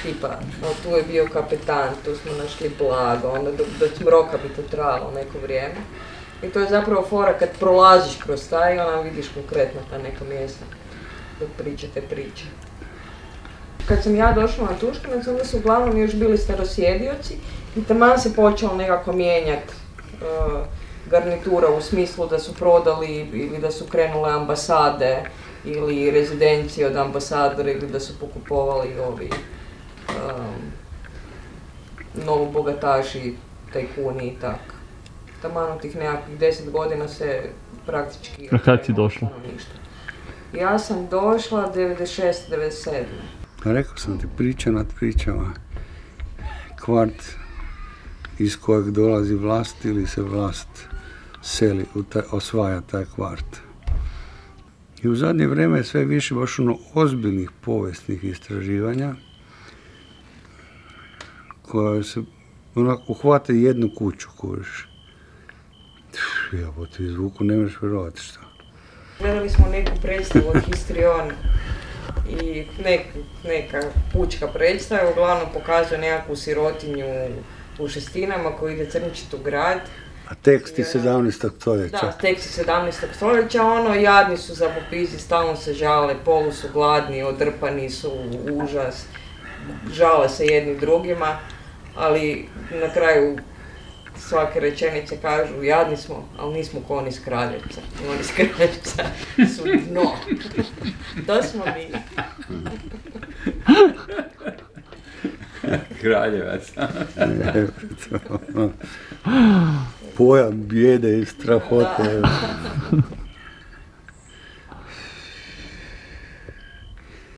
Tipa, tu je bio kapetan, tu smo našli blago, onda do smroka bi to trajalo neko vrijeme. I to je zapravo fora kad prolaziš kroz taj i onda vidiš konkretno ta neka mjesta dok pričate priče. Kad sam ja došla na Tuškanac, onda su uglavnom još bili starosjedioci i taman se počelo nekako mijenjati garnitura u smislu da su prodali ili da su krenule ambasade ili rezidencije od ambasadora ili da su pokupovali ovi novobogataši, tajkuni i tako. Taman u tih nekakvih 10 godina se praktički... A kad si došla? Ja sam došla 96-97. Rekao sam ti, priča nad pričama. Kvart iz kojeg dolazi vlast ili se vlast seli, osvaja taj kvart. I u zadnje vrijeme je sve više baš ozbiljnih povijesnih istraživanja koje se uhvate jednu kuću kojiš. Jebote, izvuku ne možeš vjerovati šta. Gledali smo neku predstavu od Histrion i neka pučka predstava, uglavnom pokazuje nekakvu sirotinju u šestinama koji ide crnčit u grad. A teksti 17. stoljeća. Da, teksti 17. stoljeća, jadni su za popizi, stalno se žale, polu su gladni, odrpani su, užas, žale se jedni drugima, ali na kraju svake rečenice kažu jadni smo, ali nismo ko oni iz Kraljevca. Oni iz Kraljevca su dno. To smo mi. Kraljevac. Pojam bijede i strahote.